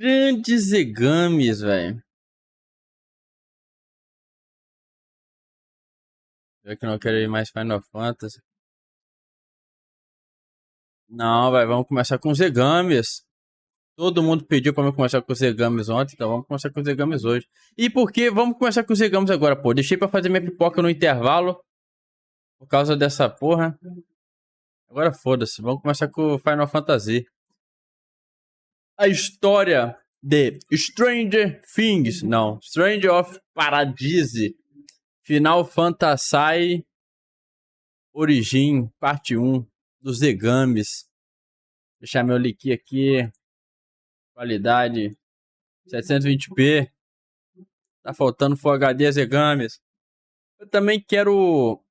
Grandes Egames, velho. Eu que não quero ir mais Final Fantasy. Não, velho, vamos começar com os Egames. Todo mundo pediu pra eu começar com os Egames ontem, então vamos começar com os Egames hoje. E por que vamos começar com os Egames agora, pô? Deixei pra fazer minha pipoca no intervalo por causa dessa porra. Agora foda-se, vamos começar com o Final Fantasy. A história de Stranger Things, não, Stranger of Paradise, Final Fantasy Origin, parte 1, dos Egames. Deixar meu link aqui, qualidade 720p. Tá faltando Full HD Egames. Eu também quero.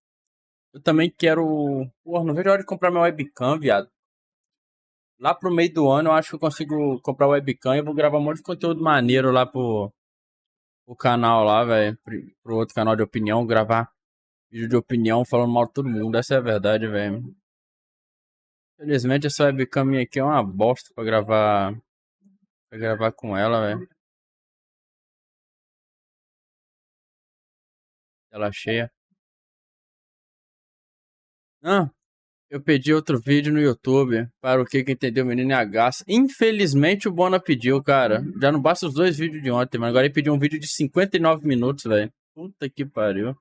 Porra, não vejo a hora de comprar meu webcam, viado. Lá pro meio do ano eu acho que eu consigo comprar o webcam e eu vou gravar um monte de conteúdo maneiro lá pro canal lá, velho. Pro outro canal de opinião, gravar vídeo de opinião falando mal de todo mundo. Essa é a verdade, velho. Felizmente essa webcam minha aqui é uma bosta pra gravar. Pra gravar com ela, velho. Tela cheia. Ah, eu pedi outro vídeo no YouTube para o que entendeu o menino H. Infelizmente o Bona pediu, cara. Já não basta os dois vídeos de ontem, mas agora ele pediu um vídeo de 59 minutos, velho. Puta que pariu.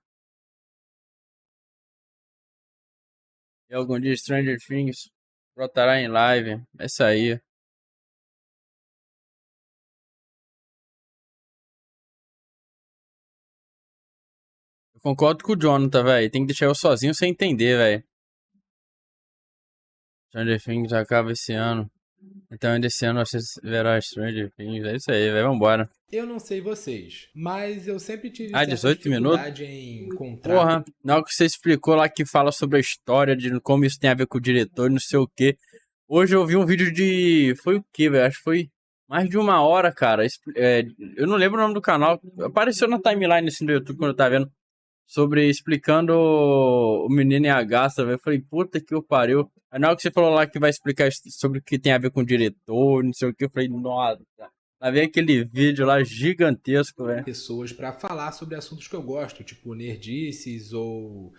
E algum dia Stranger Things brotará em live. É isso aí. Eu concordo com o Jonathan, velho. Tem que deixar eu sozinho sem entender, velho. Stranger Things acaba esse ano. Então ainda esse ano você verá Stranger Things. É isso aí, velho. Vambora. Eu não sei vocês, mas eu sempre tive Ah, certa 18 minutos? dificuldade em encontrar. Porra, na hora que você explicou lá que fala sobre a história, de como isso tem a ver com o diretor, não sei o quê. Hoje eu vi um vídeo de. Foi o quê, velho? Acho que foi mais de uma hora, cara. Eu não lembro o nome do canal. Apareceu na timeline assim do YouTube quando eu tava vendo. Sobre explicando o menino em Agatha, velho. Eu falei, puta que o pariu. Aí na hora que você falou lá que vai explicar sobre o que tem a ver com o diretor, não sei o que, eu falei, nossa. Lá vem aquele vídeo lá gigantesco, velho. Pessoas para falar sobre assuntos que eu gosto, tipo nerdices ou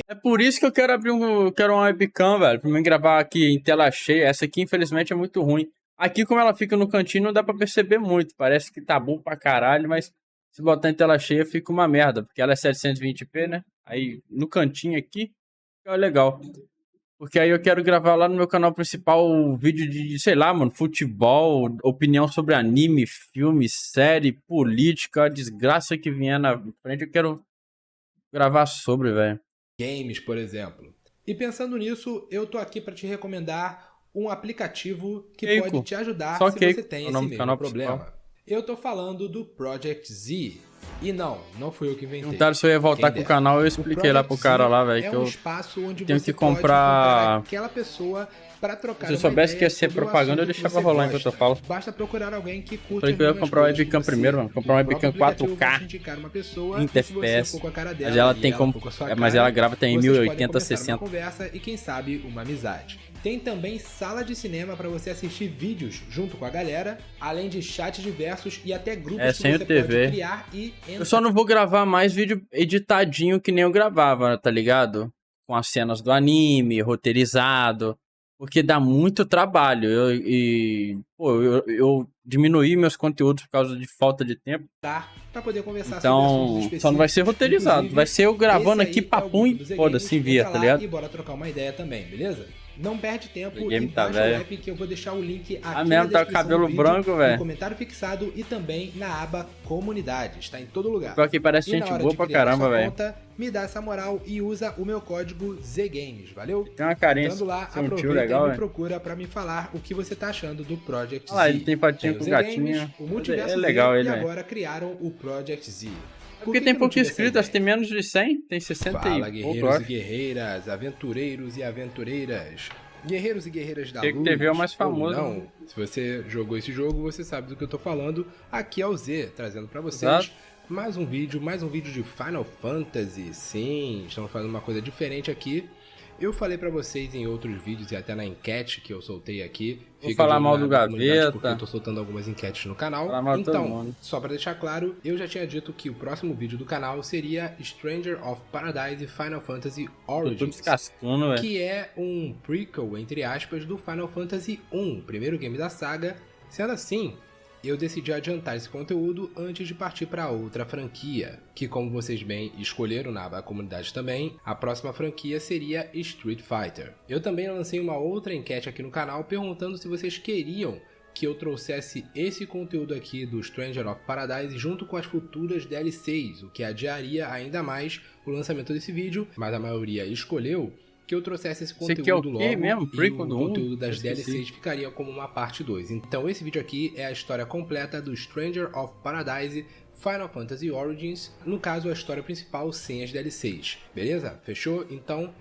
É por isso que eu quero abrir quero uma webcam, velho, pra mim gravar aqui em tela cheia. Essa aqui, infelizmente, é muito ruim. Aqui, como ela fica no cantinho, não dá pra perceber muito. Parece que tá bom pra caralho, mas se botar em tela cheia fica uma merda, porque ela é 720p, né? Aí, no cantinho aqui, fica legal. Porque aí eu quero gravar lá no meu canal principal um vídeo de, sei lá, mano, futebol, opinião sobre anime, filme, série, política, a desgraça que vier na frente, eu quero gravar sobre, velho. games, por exemplo. E pensando nisso, eu tô aqui para te recomendar um aplicativo que pode Keiko. te ajudar Só se você Keiko, tem é o esse nome do mesmo canal problema. principal. Eu tô falando do Project Z. E não fui eu que inventei. Perguntaram se eu ia voltar Quem com o dera. canal, eu O expliquei lá Project pro cara lá, Z velho, é que um eu espaço onde tenho você que pode encontrar comprar. aquela pessoa para trocar Se eu uma soubesse que ideia ia ser sobre o propaganda, eu assunto que deixava você rolar enquanto eu gosta. falo. Basta procurar alguém que curte Falei as que eu ia mesmas comprar uma coisas que webcam você. primeiro, mano. Comprar O uma próprio webcam aplicativo vai te 4K, indicar uma pessoa 30 e se você for FPS. com a cara dela Mas ela e tem ela como. for com a sua Mas cara, ela grava tem vocês podem 1080, começar uma 60. conversa e quem sabe uma amizade. Tem também sala de cinema para você assistir vídeos junto com a galera, além de chats diversos e até grupos É, que sem o você TV. pode criar e entrar. Eu só não vou gravar mais vídeo editadinho que nem eu gravava, tá ligado? Com as cenas do anime, roteirizado. Porque dá muito trabalho. Eu diminuí meus conteúdos por causa de falta de tempo. Para poder conversar sobre assuntos Então, específicos. só não vai ser roteirizado. Inclusive, vai ser eu gravando esse aqui aí é o papum grupo e do Z foda-se, Games. envia, Entra tá lá ligado? e bora trocar uma ideia também, beleza? Não perde tempo O e game tá baixa o velho. app que eu vou deixar o link aqui Ah, na mesmo, tá com descrição cabelo do vídeo, branco, no velho. comentário fixado e também na aba comunidade. Está em todo lugar. Pior que parece E na gente hora boa de pra criar a caramba, sua velho. conta, me dá essa moral e usa o meu código ZGames, valeu? Tem uma carinha. Estando lá, Ser um tio aproveita legal, e me velho. procura para me falar o que você tá achando do Project Olha lá, Z. ele tem patinho Tem com o Z gatinho. Games, o Multiverso É legal Z, ele, e velho. agora criaram o Project Z. É porque tem pouco inscrito, acho que tem menos de 100, tem 60 Fala, e pouco, eu guerreiros e acho. guerreiras, aventureiros e aventureiras, guerreiros e guerreiras da Tem que luz, TV é o mais ou famoso, não. né? Se você jogou esse jogo, você sabe do que eu tô falando. Aqui é o Z, trazendo pra vocês Exato. mais um vídeo de Final Fantasy. Sim, estamos fazendo uma coisa diferente aqui. Eu falei pra vocês em outros vídeos e até na enquete que eu soltei aqui. Vou falar mal do Gaveta. Porque eu tô soltando algumas enquetes no canal. Falar mal de todo Então, mundo. só pra deixar claro, eu já tinha dito que o próximo vídeo do canal seria Stranger of Paradise Final Fantasy Tô Origins. descascando, velho. Que é um prequel, entre aspas, do Final Fantasy I, primeiro game da saga. Sendo assim, eu decidi adiantar esse conteúdo antes de partir para outra franquia, que como vocês bem escolheram na aba comunidade também, a próxima franquia seria Street Fighter. Eu também lancei uma outra enquete aqui no canal perguntando se vocês queriam que eu trouxesse esse conteúdo aqui do Stranger of Paradise junto com as futuras DLCs, o que adiaria ainda mais o lançamento desse vídeo, mas a maioria escolheu que eu trouxesse esse conteúdo logo mesmo? e Prequel o do conteúdo 1? das DLCs ficaria como uma parte 2. Então esse vídeo aqui é a história completa do Stranger of Paradise Final Fantasy Origins, no caso a história principal sem as DLCs, beleza? Fechou? Então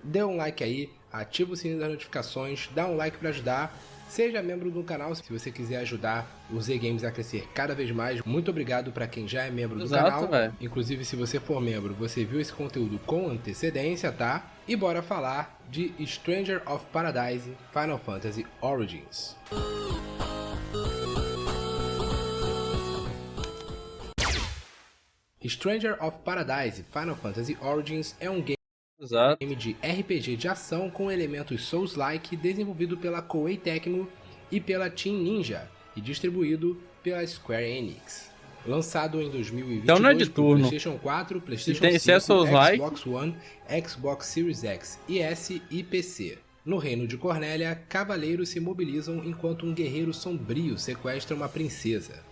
dê um like aí, ativa o sininho das notificações, dá um like para ajudar. Seja membro do canal se você quiser ajudar o Z Games a crescer cada vez mais. Muito obrigado para quem já é membro do canal. Véio. Inclusive, se você for membro, você viu esse conteúdo com antecedência, tá? E bora falar de Stranger of Paradise Final Fantasy Origins. Stranger of Paradise Final Fantasy Origins é um game de RPG de ação com elementos Souls-like desenvolvido pela Koei Tecmo e pela Team Ninja e distribuído pela Square Enix. Lançado em 2022 então não é de turno. PlayStation 4, PlayStation tem 5, Souls-like, Xbox One, Xbox Series X e S e PC. No reino de Cornélia, cavaleiros se mobilizam enquanto um guerreiro sombrio sequestra uma princesa.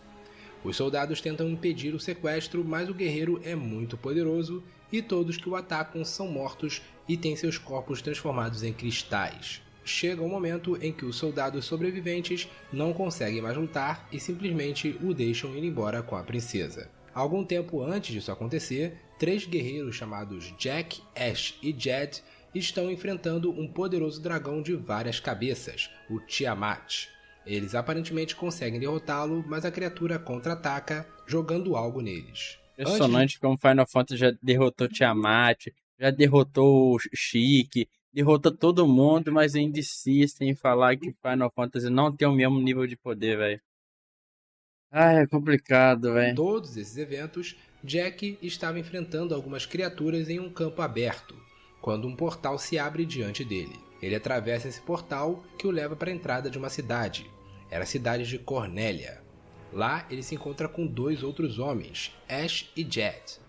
Os soldados tentam impedir o sequestro, mas o guerreiro é muito poderoso e todos que o atacam são mortos e têm seus corpos transformados em cristais. Chega um momento em que os soldados sobreviventes não conseguem mais lutar e simplesmente o deixam ir embora com a princesa. Algum tempo antes disso acontecer, 3 guerreiros chamados Jack, Ash e Jed estão enfrentando um poderoso dragão de várias cabeças, o Tiamat. Eles aparentemente conseguem derrotá-lo, mas a criatura contra-ataca, jogando algo neles. Impressionante como Final Fantasy já derrotou Tiamat, já derrotou o Chique, derrotou todo mundo, mas ainda insistem em falar que Final Fantasy não tem o mesmo nível de poder, velho. Ai, é complicado, velho. Em todos esses eventos, Jack estava enfrentando algumas criaturas em um campo aberto, quando um portal se abre diante dele. Ele atravessa esse portal que o leva para a entrada de uma cidade. Era a cidade de Cornélia. Lá ele se encontra com 2 outros homens, Ash e Jed.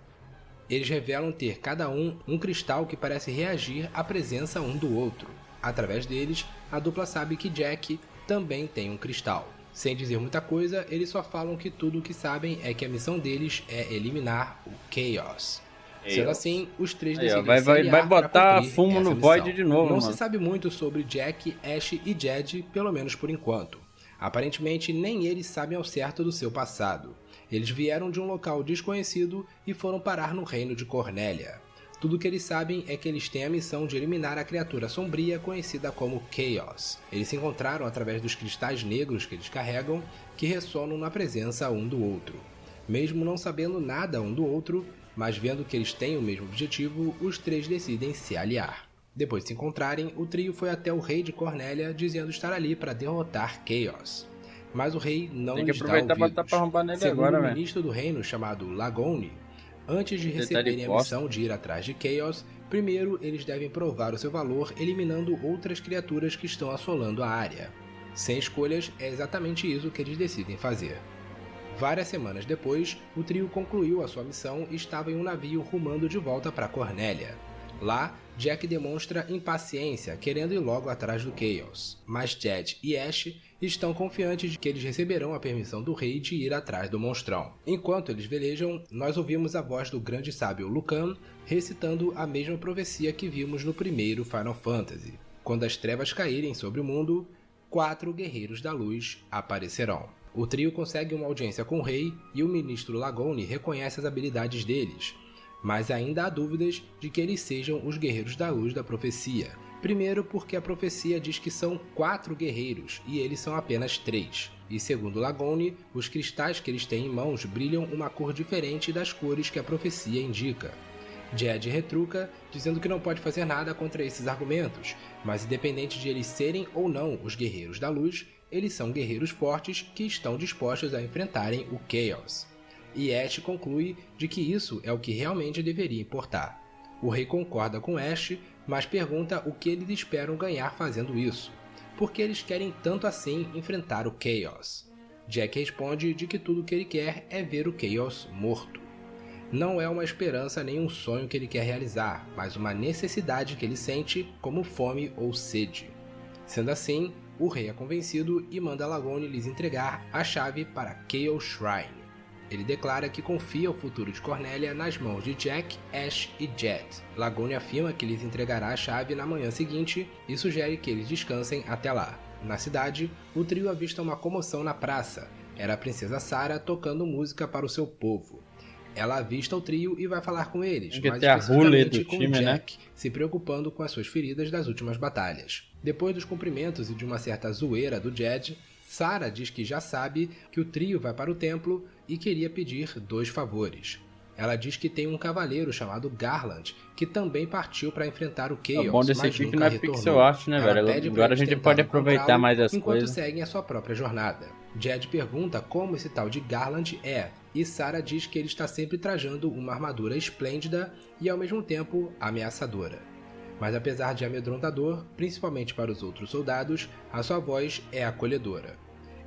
Eles revelam ter cada um cristal que parece reagir à presença um do outro. Através deles, a dupla sabe que Jack também tem um cristal. Sem dizer muita coisa, eles só falam que tudo o que sabem é que a missão deles é eliminar o Chaos. Sendo assim, os 3 decidem vai botar fumo no Void de novo, Não mano. se sabe muito sobre Jack, Ash e Jed, pelo menos por enquanto. Aparentemente, nem eles sabem ao certo do seu passado. Eles vieram de um local desconhecido e foram parar no reino de Cornélia. Tudo que eles sabem é que eles têm a missão de eliminar a criatura sombria conhecida como Chaos. Eles se encontraram através dos cristais negros que eles carregam, que ressonam na presença um do outro. Mesmo não sabendo nada um do outro, mas vendo que eles têm o mesmo objetivo, os 3 decidem se aliar. Depois de se encontrarem, o trio foi até o rei de Cornélia, dizendo estar ali para derrotar Chaos. Mas o rei não lhes dá ouvidos. Segundo o ministro do reino, chamado Lagone, antes de receberem a missão de ir atrás de Chaos, primeiro eles devem provar o seu valor eliminando outras criaturas que estão assolando a área. Sem escolhas, é exatamente isso que eles decidem fazer. Várias semanas depois, o trio concluiu a sua missão e estava em um navio rumando de volta para Cornélia. Lá, Jack demonstra impaciência, querendo ir logo atrás do Chaos, mas Jed e Ash estão confiantes de que eles receberão a permissão do rei de ir atrás do monstrão. Enquanto eles velejam, nós ouvimos a voz do grande sábio Lucan recitando a mesma profecia que vimos no primeiro Final Fantasy. Quando as trevas caírem sobre o mundo, 4 guerreiros da luz aparecerão. O trio consegue uma audiência com o rei e o ministro Lagone reconhece as habilidades deles, mas ainda há dúvidas de que eles sejam os guerreiros da luz da profecia. Primeiro porque a profecia diz que são 4 guerreiros e eles são apenas 3. E segundo Lagone, os cristais que eles têm em mãos brilham uma cor diferente das cores que a profecia indica. Jed retruca, dizendo que não pode fazer nada contra esses argumentos, mas independente de eles serem ou não os Guerreiros da Luz, eles são guerreiros fortes que estão dispostos a enfrentarem o Chaos. E Ash conclui de que isso é o que realmente deveria importar. O rei concorda com Ash, mas pergunta o que eles esperam ganhar fazendo isso. Por que eles querem tanto assim enfrentar o Chaos? Jack responde de que tudo que ele quer é ver o Chaos morto. Não é uma esperança nem um sonho que ele quer realizar, mas uma necessidade que ele sente como fome ou sede. Sendo assim, o rei é convencido e manda Lagone lhes entregar a chave para Chaos Shrine. Ele declara que confia o futuro de Cornélia nas mãos de Jack, Ash e Jed. Lagone afirma que lhes entregará a chave na manhã seguinte e sugere que eles descansem até lá. Na cidade, o trio avista uma comoção na praça. Era a princesa Sarah tocando música para o seu povo. Ela avista o trio e vai falar com eles, mais especificamente com Jack, se preocupando com as suas feridas das últimas batalhas. Depois dos cumprimentos e de uma certa zoeira do Jed, Sarah diz que já sabe que o trio vai para o templo e queria pedir 2 favores. Ela diz que tem um cavaleiro chamado Garland, que também partiu para enfrentar o Chaos, bom desse mas aqui nunca que não é retornou. pixel art, né, velho? Agora a gente pode aproveitar mais as enquanto coisas. seguem a sua própria jornada. Jed pergunta como esse tal de Garland é, e Sarah diz que ele está sempre trajando uma armadura esplêndida e ao mesmo tempo ameaçadora. Mas apesar de amedrontador, principalmente para os outros soldados, a sua voz é acolhedora.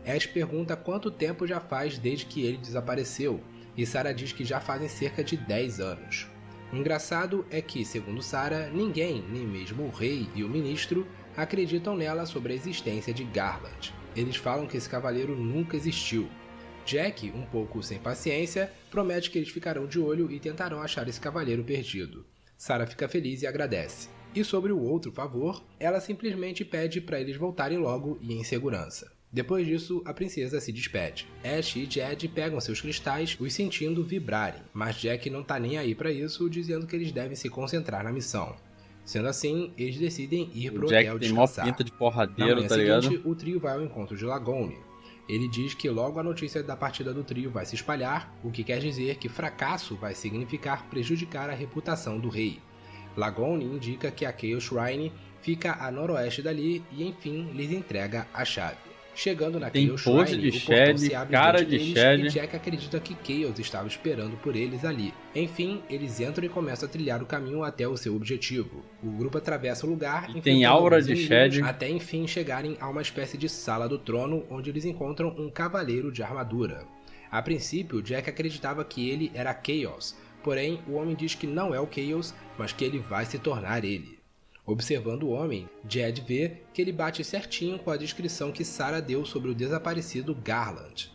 Ash pergunta quanto tempo já faz desde que ele desapareceu, e Sarah diz que já fazem cerca de 10 anos. O engraçado é que, segundo Sarah, ninguém, nem mesmo o rei e o ministro, acreditam nela sobre a existência de Garland. Eles falam que esse cavaleiro nunca existiu. Jack, um pouco sem paciência, promete que eles ficarão de olho e tentarão achar esse cavaleiro perdido. Sarah fica feliz e agradece. E sobre o outro favor, ela simplesmente pede para eles voltarem logo e em segurança. Depois disso, a princesa se despede. Ash e Jed pegam seus cristais, os sentindo vibrarem, mas Jack não tá nem aí para isso, dizendo que eles devem se concentrar na missão. Sendo assim, eles decidem ir pro hotel descansar. Pinta de porradeiro, na manhã tá seguinte, ligado? o trio vai ao encontro de Lagone. Ele diz que logo a notícia da partida do trio vai se espalhar, o que quer dizer que fracasso vai significar prejudicar a reputação do rei. Lagone indica que a Chaos Shrine fica a noroeste dali e enfim lhes entrega a chave. Chegando na Chaos Shrine, o portão se abre diante deles e Jack acredita que Chaos estava esperando por eles ali. Enfim, eles entram e começam a trilhar o caminho até o seu objetivo. O grupo atravessa o lugar tem aura de Shed até enfim chegarem a uma espécie de sala do trono onde eles encontram um cavaleiro de armadura. A princípio, Jack acreditava que ele era Chaos, porém o homem diz que não é o Chaos, mas que ele vai se tornar ele. Observando o homem, Jed vê que ele bate certinho com a descrição que Sarah deu sobre o desaparecido Garland.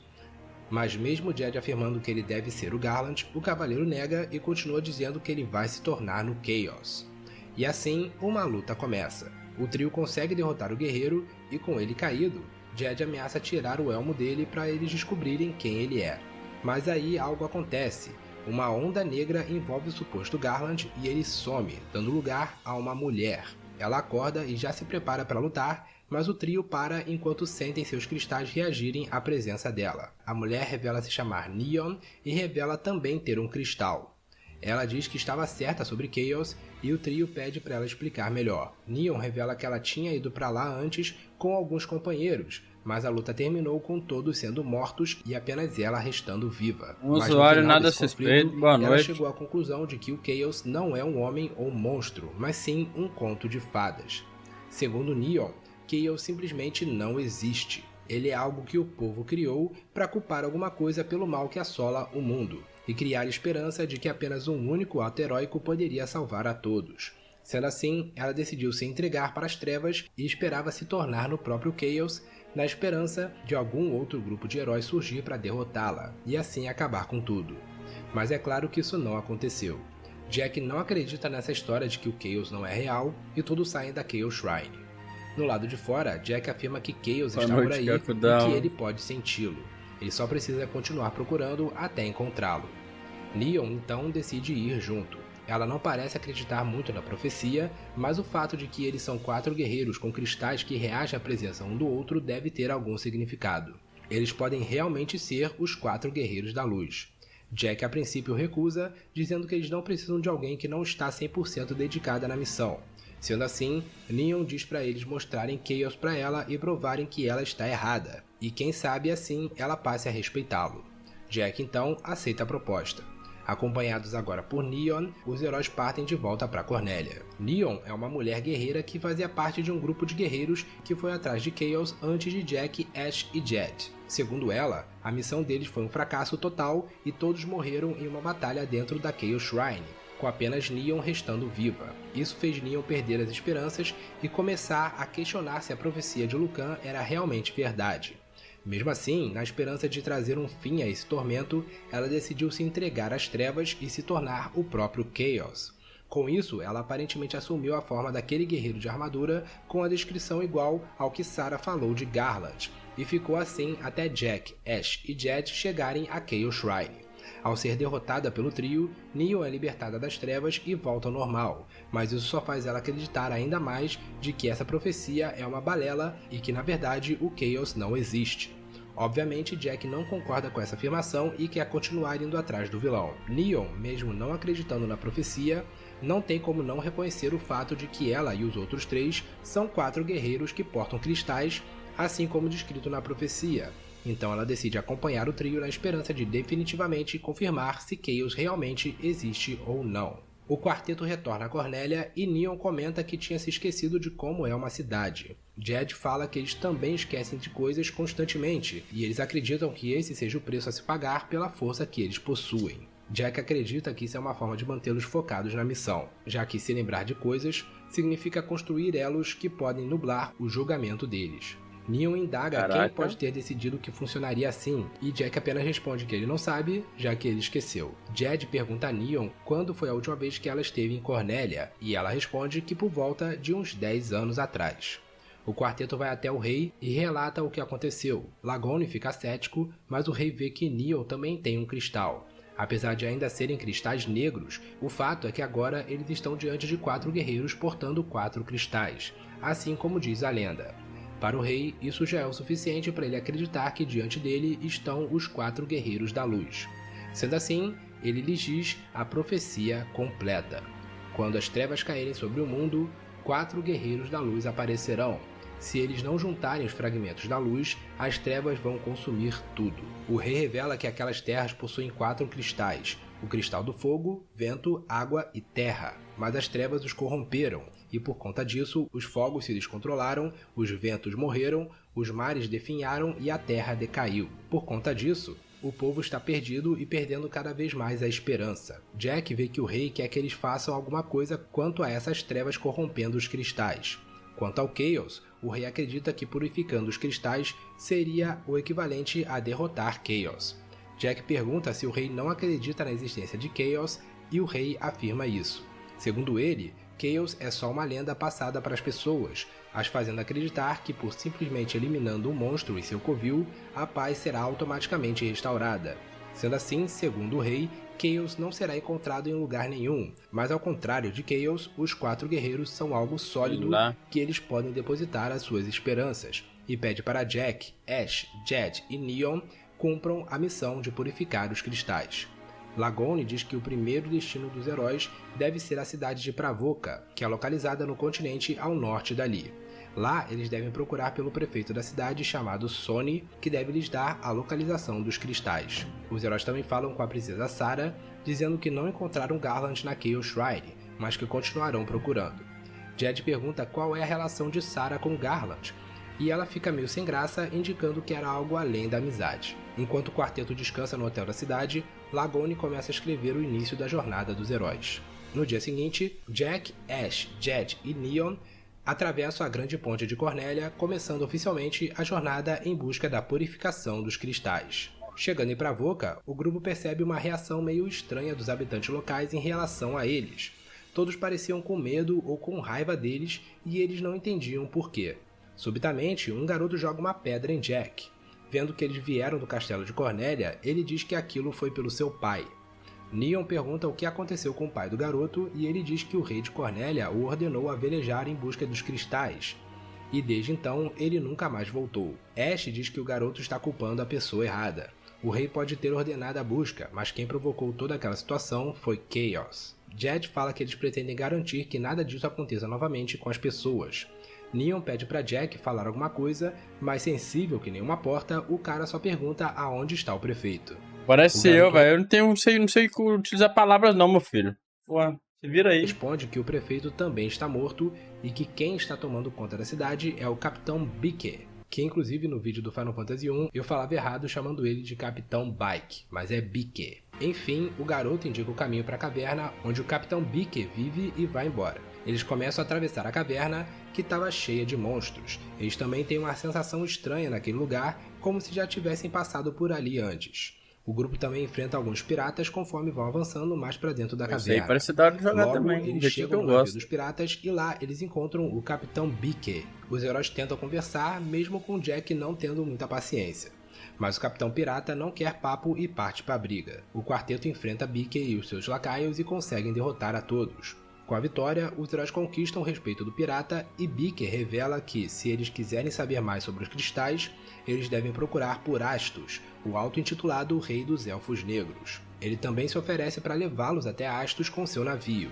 Mas mesmo Jed afirmando que ele deve ser o Garland, o cavaleiro nega e continua dizendo que ele vai se tornar no Chaos. E assim, uma luta começa. O trio consegue derrotar o guerreiro e com ele caído, Jed ameaça tirar o elmo dele para eles descobrirem quem ele é. Mas aí algo acontece. Uma onda negra envolve o suposto Garland e ele some, dando lugar a uma mulher. Ela acorda e já se prepara para lutar, mas o trio para enquanto sentem seus cristais reagirem à presença dela. A mulher revela se chamar Neon e revela também ter um cristal. Ela diz que estava certa sobre Chaos e o trio pede para ela explicar melhor. Neon revela que ela tinha ido para lá antes com alguns companheiros, mas a luta terminou com todos sendo mortos e apenas ela restando viva. Um usuário nada suspeito, boa noite. Ela chegou à conclusão de que o Chaos não é um homem ou monstro, mas sim um conto de fadas. Segundo Neon, Chaos simplesmente não existe. Ele é algo que o povo criou para culpar alguma coisa pelo mal que assola o mundo e criar esperança de que apenas um único ato heróico poderia salvar a todos. Sendo assim, ela decidiu se entregar para as trevas e esperava se tornar no próprio Chaos, na esperança de algum outro grupo de heróis surgir para derrotá-la, e assim acabar com tudo. Mas é claro que isso não aconteceu. Jack não acredita nessa história de que o Chaos não é real, e todos saem da Chaos Shrine. No lado de fora, Jack afirma que Chaos está por aí e que ele pode senti-lo. Ele só precisa continuar procurando até encontrá-lo. Neon então decide ir junto. Ela não parece acreditar muito na profecia, mas o fato de que eles são 4 guerreiros com cristais que reagem à presença um do outro deve ter algum significado. Eles podem realmente ser os 4 guerreiros da luz. Jack a princípio recusa, dizendo que eles não precisam de alguém que não está 100% dedicada na missão. Sendo assim, Neon diz para eles mostrarem Chaos para ela e provarem que ela está errada, e quem sabe assim ela passe a respeitá-lo. Jack então aceita a proposta. Acompanhados agora por Neon, os heróis partem de volta para Cornélia. Neon é uma mulher guerreira que fazia parte de um grupo de guerreiros que foi atrás de Chaos antes de Jack, Ash e Jed. Segundo ela, a missão deles foi um fracasso total e todos morreram em uma batalha dentro da Chaos Shrine, com apenas Neon restando viva. Isso fez Neon perder as esperanças e começar a questionar se a profecia de Lucan era realmente verdade. Mesmo assim, na esperança de trazer um fim a esse tormento, ela decidiu se entregar às trevas e se tornar o próprio Chaos. Com isso, ela aparentemente assumiu a forma daquele guerreiro de armadura com a descrição igual ao que Sarah falou de Garland, e ficou assim até Jack, Ash e Jed chegarem a Chaos Shrine. Ao ser derrotada pelo trio, Neon é libertada das trevas e volta ao normal, mas isso só faz ela acreditar ainda mais de que essa profecia é uma balela e que na verdade o Chaos não existe. Obviamente, Jack não concorda com essa afirmação e quer continuar indo atrás do vilão. Neon, mesmo não acreditando na profecia, não tem como não reconhecer o fato de que ela e os outros três são 4 guerreiros que portam cristais, assim como descrito na profecia. Então ela decide acompanhar o trio na esperança de definitivamente confirmar se Chaos realmente existe ou não. O quarteto retorna a Cornélia e Neon comenta que tinha se esquecido de como é uma cidade. Jed fala que eles também esquecem de coisas constantemente, e eles acreditam que esse seja o preço a se pagar pela força que eles possuem. Jack acredita que isso é uma forma de mantê-los focados na missão, já que se lembrar de coisas significa construir elos que podem nublar o julgamento deles. Neon indaga quem pode ter decidido que funcionaria assim, e Jack apenas responde que ele não sabe, já que ele esqueceu. Jed pergunta a Neon quando foi a última vez que ela esteve em Cornélia, e ela responde que por volta de uns 10 anos atrás. O quarteto vai até o rei e relata o que aconteceu. Lagone fica cético, mas o rei vê que Neon também tem um cristal. Apesar de ainda serem cristais negros, o fato é que agora eles estão diante de 4 guerreiros portando 4 cristais, assim como diz a lenda. Para o rei, isso já é o suficiente para ele acreditar que diante dele estão os 4 guerreiros da luz. Sendo assim, ele lhes diz a profecia completa. Quando as trevas caírem sobre o mundo, 4 guerreiros da luz aparecerão. Se eles não juntarem os fragmentos da luz, as trevas vão consumir tudo. O rei revela que aquelas terras possuem 4 cristais, o cristal do fogo, vento, água e terra. Mas as trevas os corromperam, e por conta disso, os fogos se descontrolaram, os ventos morreram, os mares definharam e a terra decaiu. Por conta disso, o povo está perdido e perdendo cada vez mais a esperança. Jack vê que o rei quer que eles façam alguma coisa quanto a essas trevas corrompendo os cristais. Quanto ao Chaos, o rei acredita que purificando os cristais seria o equivalente a derrotar Chaos. Jack pergunta se o rei não acredita na existência de Chaos e o rei afirma isso. Segundo ele, Chaos é só uma lenda passada para as pessoas, as fazendo acreditar que por simplesmente eliminando um monstro e seu covil, a paz será automaticamente restaurada. Sendo assim, segundo o rei, Chaos não será encontrado em lugar nenhum, mas ao contrário de Chaos, os 4 guerreiros são algo sólido que eles podem depositar as suas esperanças, e pede para Jack, Ash, Jed e Neon cumpram a missão de purificar os cristais. Lagone diz que o primeiro destino dos heróis deve ser a cidade de Pravoka, que é localizada no continente ao norte dali. Lá, eles devem procurar pelo prefeito da cidade chamado Sonny, que deve lhes dar a localização dos cristais. Os heróis também falam com a princesa Sarah, dizendo que não encontraram Garland na Chaos Shrine, mas que continuarão procurando. Jed pergunta qual é a relação de Sarah com Garland, e ela fica meio sem graça, indicando que era algo além da amizade. Enquanto o quarteto descansa no hotel da cidade, Lagone começa a escrever o início da jornada dos heróis. No dia seguinte, Jack, Ash, Jed e Neon atravessam a grande ponte de Cornélia, começando oficialmente a jornada em busca da purificação dos cristais. Chegando em Pravoka, o grupo percebe uma reação meio estranha dos habitantes locais em relação a eles. Todos pareciam com medo ou com raiva deles e eles não entendiam por quê. Subitamente, um garoto joga uma pedra em Jack. Vendo que eles vieram do castelo de Cornélia, ele diz que aquilo foi pelo seu pai. Neon pergunta o que aconteceu com o pai do garoto e ele diz que o rei de Cornélia o ordenou a velejar em busca dos cristais. E desde então, ele nunca mais voltou. Ash diz que o garoto está culpando a pessoa errada. O rei pode ter ordenado a busca, mas quem provocou toda aquela situação foi Chaos. Jed fala que eles pretendem garantir que nada disso aconteça novamente com as pessoas. Neon pede para Jack falar alguma coisa, mas sensível que nem uma porta, o cara só pergunta aonde está o prefeito. Parece eu, velho. Eu não sei utilizar palavras não, meu filho. Pô, se vira aí. Responde que o prefeito também está morto e que quem está tomando conta da cidade é o Capitão Bikke, que inclusive no vídeo do Final Fantasy 1 eu falava errado chamando ele de Capitão Bike, mas é Bikke. Enfim, o garoto indica o caminho para a caverna, onde o Capitão Bikke vive e vai embora. Eles começam a atravessar a caverna, que estava cheia de monstros. Eles também têm uma sensação estranha naquele lugar, como se já tivessem passado por ali antes. O grupo também enfrenta alguns piratas conforme vão avançando mais para dentro da caverna. Aí parece dar de jogar Logo, também. Eles chegam no navio dos piratas e lá eles encontram o Capitão Bikke. Os heróis tentam conversar, mesmo com Jack não tendo muita paciência. Mas o Capitão Pirata não quer papo e parte para a briga. O quarteto enfrenta Bikke e os seus lacaios e conseguem derrotar a todos. Com a vitória, os heróis conquistam o respeito do pirata e Bikke revela que, se eles quiserem saber mais sobre os cristais, eles devem procurar por Astos, o auto-intitulado Rei dos Elfos Negros. Ele também se oferece para levá-los até Astos com seu navio.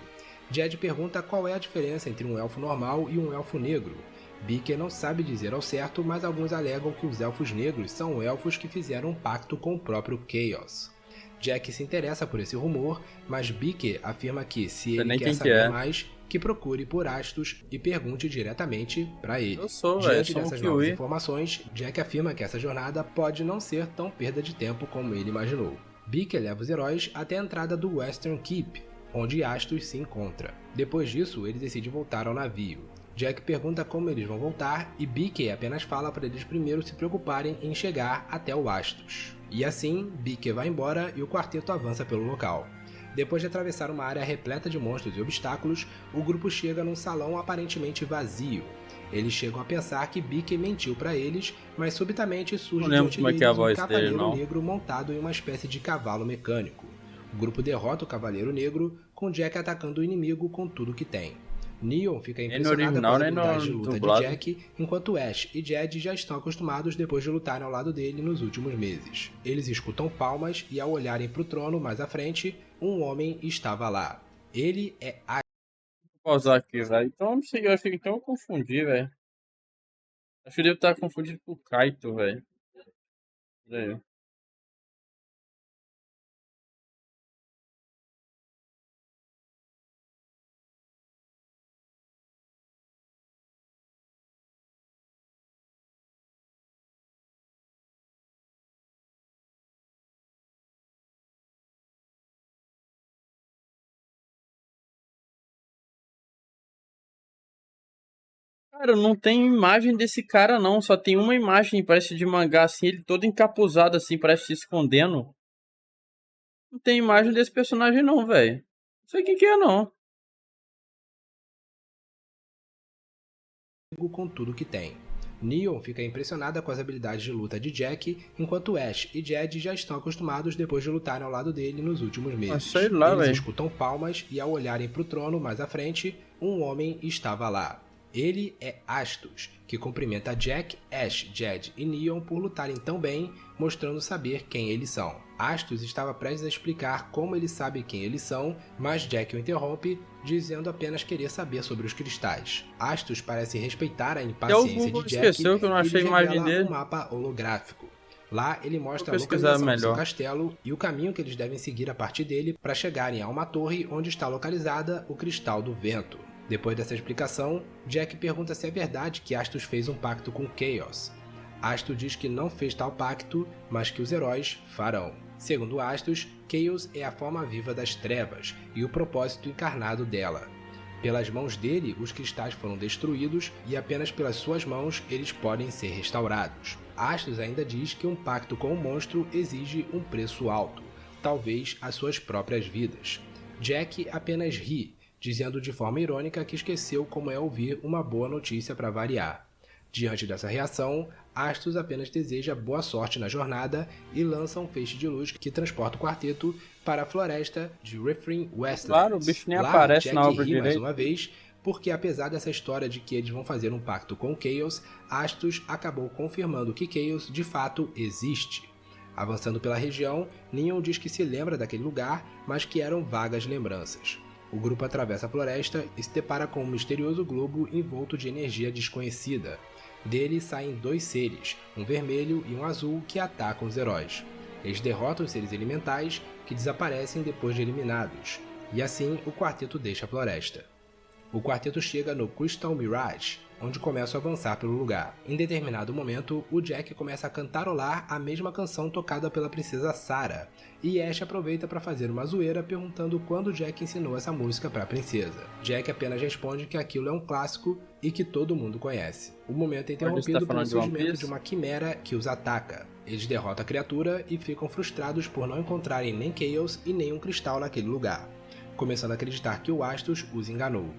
Jed pergunta qual é a diferença entre um elfo normal e um elfo negro. Bikke não sabe dizer ao certo, mas alguns alegam que os elfos negros são elfos que fizeram um pacto com o próprio Chaos. Jack se interessa por esse rumor, mas Bikke afirma que, se ele quer saber mais, que procure por Astos e pergunte diretamente para ele. Diante dessas novas informações, Jack afirma que essa jornada pode não ser tão perda de tempo como ele imaginou. Bikke leva os heróis até a entrada do Western Keep, onde Astos se encontra. Depois disso, ele decide voltar ao navio. Jack pergunta como eles vão voltar e Bikke apenas fala para eles primeiro se preocuparem em chegar até o Astos. E assim, Bikke vai embora e o quarteto avança pelo local. Depois de atravessar uma área repleta de monstros e obstáculos, o grupo chega num salão aparentemente vazio. Eles chegam a pensar que Bikke mentiu para eles, mas subitamente surge diante deles um cavaleiro negro montado em uma espécie de cavalo mecânico. O grupo derrota o cavaleiro negro, com Jack atacando o inimigo com tudo que tem. Neon fica impressionada com as habilidades de luta de Jack, enquanto Ash e Jed já estão acostumados depois de lutarem ao lado dele nos últimos meses. Eles escutam palmas e, ao olharem para o trono mais à frente, um homem estava lá. Ele é Ash. Vou pausar aqui, velho. Então, não sei, eu confundi, velho. Acho que eu devo estar confundido com o Kaito, velho. Cara, não tem imagem desse cara não, só tem uma imagem, parece de mangá assim, ele todo encapuzado assim, parece se escondendo. Não tem imagem desse personagem não, velho. Não sei quem que é não. Com tudo que tem. Neon fica impressionada com as habilidades de luta de Jack, enquanto Ash e Jed já estão acostumados depois de lutarem ao lado dele nos últimos meses. Sei lá, eles escutam palmas e, ao olharem para o trono mais à frente, um homem estava lá. Ele é Astos, que cumprimenta Jack, Ash, Jed e Neon por lutarem tão bem, mostrando saber quem eles são. Astos estava prestes a explicar como ele sabe quem eles são, mas Jack o interrompe, dizendo apenas querer saber sobre os cristais. Astos parece respeitar a impaciência de Jack que eu não achei e imagem dele. Um mapa holográfico. Lá ele mostra a localização do seu castelo e o caminho que eles devem seguir a partir dele para chegarem a uma torre onde está localizada o Cristal do Vento. Depois dessa explicação, Jack pergunta se é verdade que Astos fez um pacto com Chaos. Astos diz que não fez tal pacto, mas que os heróis farão. Segundo Astos, Chaos é a forma viva das trevas e o propósito encarnado dela. Pelas mãos dele, os cristais foram destruídos e apenas pelas suas mãos eles podem ser restaurados. Astos ainda diz que um pacto com o monstro exige um preço alto, talvez as suas próprias vidas. Jack apenas ri, dizendo de forma irônica que esqueceu como é ouvir uma boa notícia para variar. Diante dessa reação, Astos apenas deseja boa sorte na jornada e lança um feixe de luz que transporta o quarteto para a floresta de Refrain Westlands. Claro, o bicho nem aparece Jack na obra direito. Mais uma vez, porque apesar dessa história de que eles vão fazer um pacto com Chaos, Astos acabou confirmando que Chaos de fato existe. Avançando pela região, Neon diz que se lembra daquele lugar, mas que eram vagas lembranças. O grupo atravessa a floresta e se depara com um misterioso globo envolto de energia desconhecida. Dele saem 2 seres, um vermelho e um azul, que atacam os heróis. Eles derrotam os seres elementais, que desaparecem depois de eliminados, e assim o quarteto deixa a floresta. O quarteto chega no Crystal Mirage, onde começa a avançar pelo lugar. Em determinado momento, o Jack começa a cantarolar a mesma canção tocada pela princesa Sarah, e Ash aproveita para fazer uma zoeira perguntando quando Jack ensinou essa música para a princesa. Jack apenas responde que aquilo é um clássico e que todo mundo conhece. O momento é interrompido pelo surgimento de uma quimera que os ataca. Eles derrotam a criatura e ficam frustrados por não encontrarem nem Chaos e nem um cristal naquele lugar, começando a acreditar que o Astos os enganou.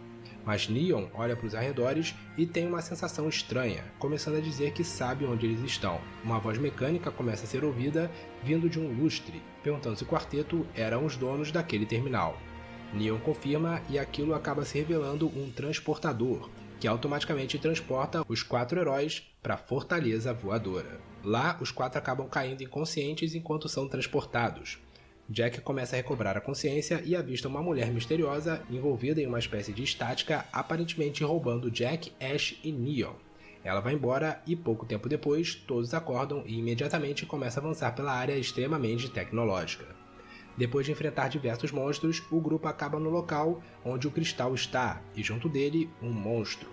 Mas Neon olha para os arredores e tem uma sensação estranha, começando a dizer que sabe onde eles estão. Uma voz mecânica começa a ser ouvida vindo de um lustre, perguntando se o quarteto eram os donos daquele terminal. Neon confirma e aquilo acaba se revelando um transportador, que automaticamente transporta os 4 heróis para a Fortaleza Voadora. Lá, os 4 acabam caindo inconscientes enquanto são transportados. Jack começa a recobrar a consciência e avista uma mulher misteriosa envolvida em uma espécie de estática, aparentemente roubando Jack, Ash e Neon. Ela vai embora e pouco tempo depois todos acordam e imediatamente começam a avançar pela área extremamente tecnológica. Depois de enfrentar diversos monstros, o grupo acaba no local onde o cristal está e junto dele um monstro.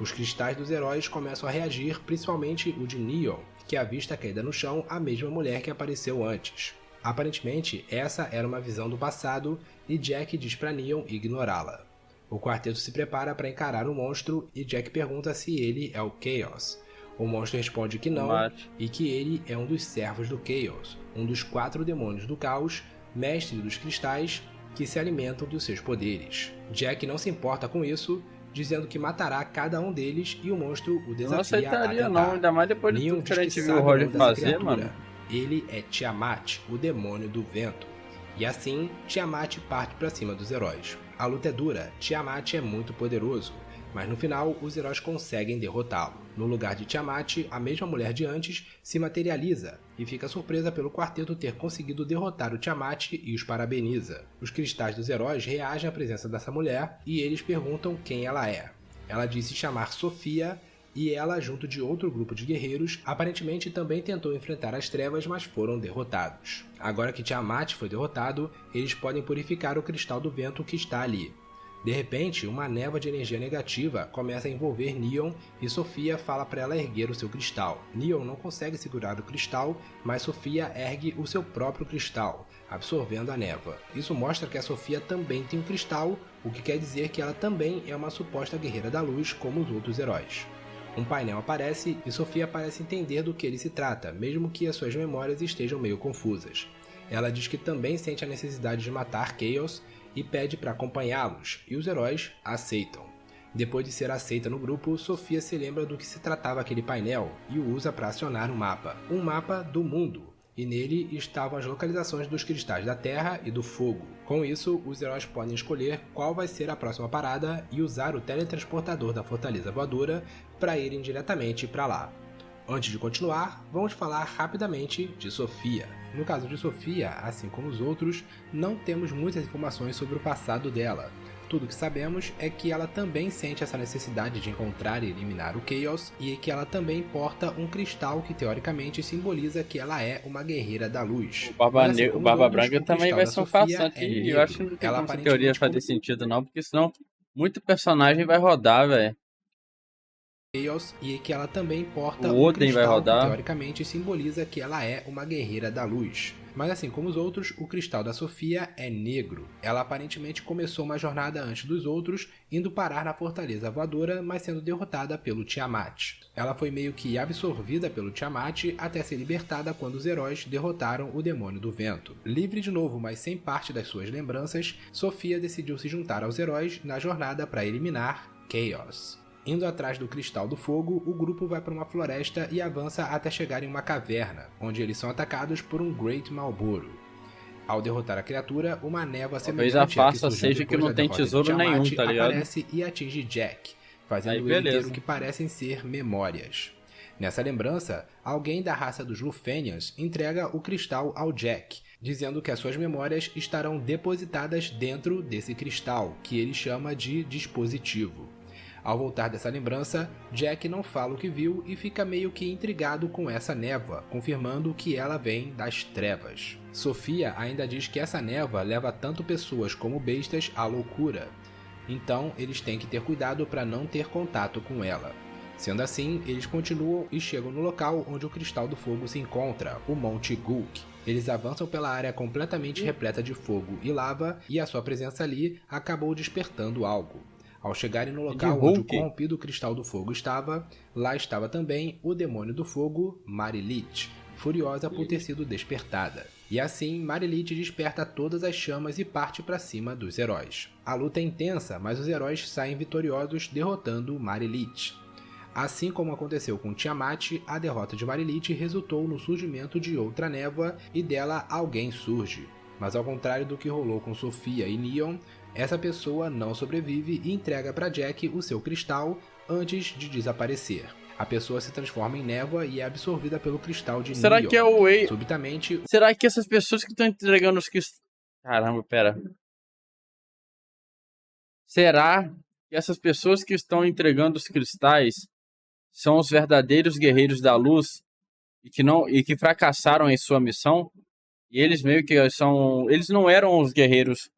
Os cristais dos heróis começam a reagir, principalmente o de Neon, que avista caída no chão a mesma mulher que apareceu antes. Aparentemente, essa era uma visão do passado e Jack diz para Neon ignorá-la. O quarteto se prepara para encarar o monstro e Jack pergunta se ele é o Chaos. O monstro responde que não e que ele é um dos servos do Chaos, um dos 4 demônios do caos, mestre dos cristais, que se alimentam dos seus poderes. Jack não se importa com isso, dizendo que matará cada um deles e o monstro o desafia. Não aceitaria a não, ainda mais depois de Neon tudo que a diz gente que viu o sabe Roger dessa fazer, criatura. mano. Ele é Tiamat, o demônio do vento. E assim, Tiamat parte para cima dos heróis. A luta é dura, Tiamat é muito poderoso, mas no final os heróis conseguem derrotá-lo. No lugar de Tiamat, a mesma mulher de antes se materializa e fica surpresa pelo quarteto ter conseguido derrotar o Tiamat e os parabeniza. Os cristais dos heróis reagem à presença dessa mulher e eles perguntam quem ela é. Ela diz se chamar Sofia e ela, junto de outro grupo de guerreiros, aparentemente também tentou enfrentar as trevas, mas foram derrotados. Agora que Tiamat foi derrotado, eles podem purificar o cristal do vento que está ali. De repente, uma névoa de energia negativa começa a envolver Neon e Sofia fala para ela erguer o seu cristal. Neon não consegue segurar o cristal, mas Sofia ergue o seu próprio cristal, absorvendo a névoa. Isso mostra que a Sofia também tem um cristal, o que quer dizer que ela também é uma suposta guerreira da luz como os outros heróis. Um painel aparece e Sofia parece entender do que ele se trata, mesmo que as suas memórias estejam meio confusas. Ela diz que também sente a necessidade de matar Chaos e pede para acompanhá-los, e os heróis aceitam. Depois de ser aceita no grupo, Sofia se lembra do que se tratava aquele painel e o usa para acionar um mapa do mundo, e nele estavam as localizações dos cristais da Terra e do Fogo. Com isso, os heróis podem escolher qual vai ser a próxima parada e usar o teletransportador da Fortaleza Voadora para irem diretamente para lá. Antes de continuar, vamos falar rapidamente de Sofia. No caso de Sofia, assim como os outros, não temos muitas informações sobre o passado dela. Tudo que sabemos é que ela também sente essa necessidade de encontrar e eliminar o Chaos e que ela também porta um cristal que teoricamente simboliza que ela é uma guerreira da luz. O Barba Branca também vai ser um farsante e eu acho que não tem como essa teoria fazer sentido não, porque senão muito personagem vai rodar, velho. Chaos e que ela também porta o Oden vai rodar. Que teoricamente simboliza que ela é uma guerreira da luz. Mas assim como os outros, o cristal da Sofia é negro. Ela aparentemente começou uma jornada antes dos outros, indo parar na Fortaleza Voadora, mas sendo derrotada pelo Tiamat. Ela foi meio que absorvida pelo Tiamat até ser libertada quando os heróis derrotaram o Demônio do Vento. Livre de novo, mas sem parte das suas lembranças, Sofia decidiu se juntar aos heróis na jornada para eliminar Chaos. Indo atrás do Cristal do Fogo, o grupo vai para uma floresta e avança até chegar em uma caverna, onde eles são atacados por um Great Malboro. Ao derrotar a criatura, uma névoa semelhante a farsa seja que não tem tesouro nenhum, tá ligado? Aparece e atinge Jack, fazendo ele ter o que parecem ser memórias. Nessa lembrança, alguém da raça dos Lufenians entrega o cristal ao Jack, dizendo que as suas memórias estarão depositadas dentro desse cristal, que ele chama de dispositivo. Ao voltar dessa lembrança, Jack não fala o que viu e fica meio que intrigado com essa névoa, confirmando que ela vem das trevas. Sofia ainda diz que essa névoa leva tanto pessoas como bestas à loucura, então eles têm que ter cuidado para não ter contato com ela. Sendo assim, eles continuam e chegam no local onde o Cristal do Fogo se encontra, o Monte Gulk. Eles avançam pela área completamente repleta de fogo e lava, e a sua presença ali acabou despertando algo. Ao chegarem no local onde o corrompido Cristal do Fogo estava, lá estava também o Demônio do Fogo, Marilit, furiosa por ter sido despertada. E assim, Marilit desperta todas as chamas e parte para cima dos heróis. A luta é intensa, mas os heróis saem vitoriosos derrotando Marilit. Assim como aconteceu com Tiamat, a derrota de Marilit resultou no surgimento de outra névoa e dela alguém surge. Mas ao contrário do que rolou com Sofia e Neon, essa pessoa não sobrevive e entrega para Jack o seu cristal antes de desaparecer. A pessoa se transforma em névoa e é absorvida pelo cristal de Será Neon. que é o Wei? Subitamente... Será que essas pessoas que estão entregando os cristais... Caramba, pera. Será que essas pessoas que estão entregando os cristais são os verdadeiros guerreiros da luz e que fracassaram em sua missão? E eles meio que são... Eles não eram os guerreiros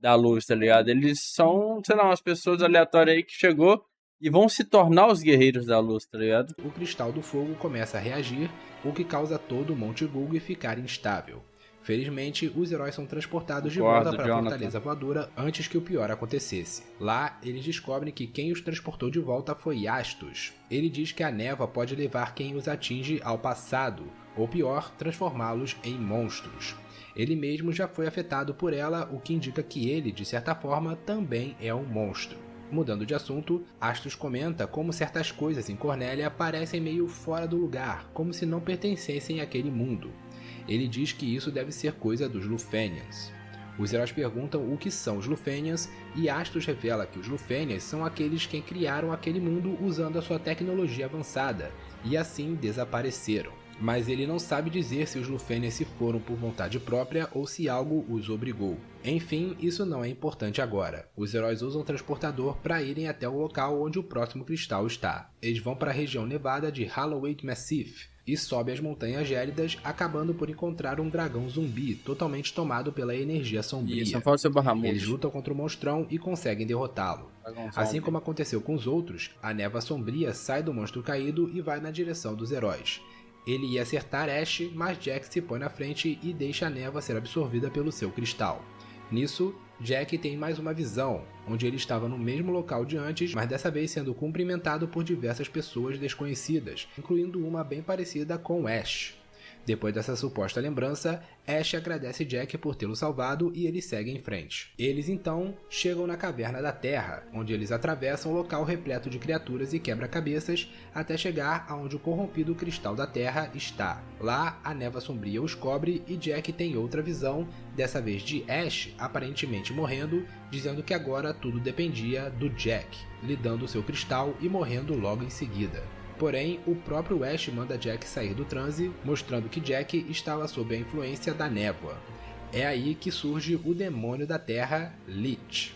da luz, tá ligado? Eles são, sei lá, umas pessoas aleatórias aí que chegou e vão se tornar os guerreiros da luz, tá ligado? O Cristal do Fogo começa a reagir, o que causa todo o Monte Gulg ficar instável. Felizmente, os heróis são transportados de volta para a Fortaleza Voadora antes que o pior acontecesse. Lá, eles descobrem que quem os transportou de volta foi Astus. Ele diz que a névoa pode levar quem os atinge ao passado, ou pior, transformá-los em monstros. Ele mesmo já foi afetado por ela, o que indica que ele, de certa forma, também é um monstro. Mudando de assunto, Astus comenta como certas coisas em Cornélia parecem meio fora do lugar, como se não pertencessem àquele mundo. Ele diz que isso deve ser coisa dos Lufenians. Os heróis perguntam o que são os Lufenians e Astus revela que os Lufenians são aqueles que criaram aquele mundo usando a sua tecnologia avançada e assim desapareceram. Mas ele não sabe dizer se os Lufenians se foram por vontade própria ou se algo os obrigou. Enfim, isso não é importante agora. Os heróis usam o transportador para irem até o local onde o próximo cristal está. Eles vão para a região nevada de Hallowed Massif e sobem as montanhas gélidas, acabando por encontrar um dragão zumbi totalmente tomado pela energia sombria. Eles lutam contra o monstrão e conseguem derrotá-lo. Assim como aconteceu com os outros, a névoa sombria sai do monstro caído e vai na direção dos heróis. Ele ia acertar Ash, mas Jack se põe na frente e deixa a névoa ser absorvida pelo seu cristal. Nisso, Jack tem mais uma visão, onde ele estava no mesmo local de antes, mas dessa vez sendo cumprimentado por diversas pessoas desconhecidas, incluindo uma bem parecida com Ash. Depois dessa suposta lembrança, Ash agradece Jack por tê-lo salvado e eles seguem em frente. Eles então chegam na Caverna da Terra, onde eles atravessam um local repleto de criaturas e quebra-cabeças até chegar aonde o corrompido Cristal da Terra está. Lá, a névoa sombria os cobre e Jack tem outra visão, dessa vez de Ash aparentemente morrendo, dizendo que agora tudo dependia do Jack, lhe dando seu cristal e morrendo logo em seguida. Porém, o próprio Ash manda Jack sair do transe, mostrando que Jack estava sob a influência da névoa. É aí que surge o demônio da Terra, Lich.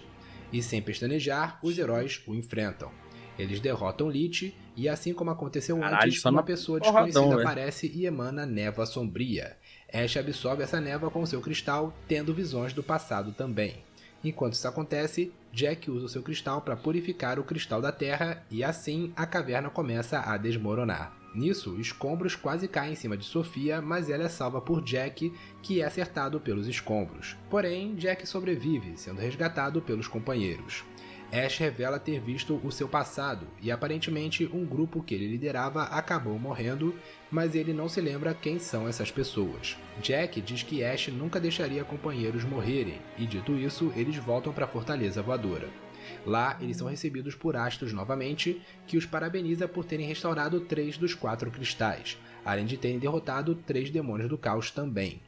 E sem pestanejar, os heróis o enfrentam. Eles derrotam Lich e, assim como aconteceu antes, uma pessoa desconhecida aparece e emana névoa sombria. Ash absorve essa névoa com seu cristal, tendo visões do passado também. Enquanto isso acontece, Jack usa o seu cristal para purificar o cristal da Terra e assim a caverna começa a desmoronar. Nisso, escombros quase caem em cima de Sofia, mas ela é salva por Jack, que é acertado pelos escombros. Porém, Jack sobrevive, sendo resgatado pelos companheiros. Ash revela ter visto o seu passado, e aparentemente um grupo que ele liderava acabou morrendo, mas ele não se lembra quem são essas pessoas. Jack diz que Ash nunca deixaria companheiros morrerem, e dito isso, eles voltam para a Fortaleza Voadora. Lá, eles são recebidos por Astus novamente, que os parabeniza por terem restaurado 3 dos 4 cristais, além de terem derrotado 3 demônios do caos também.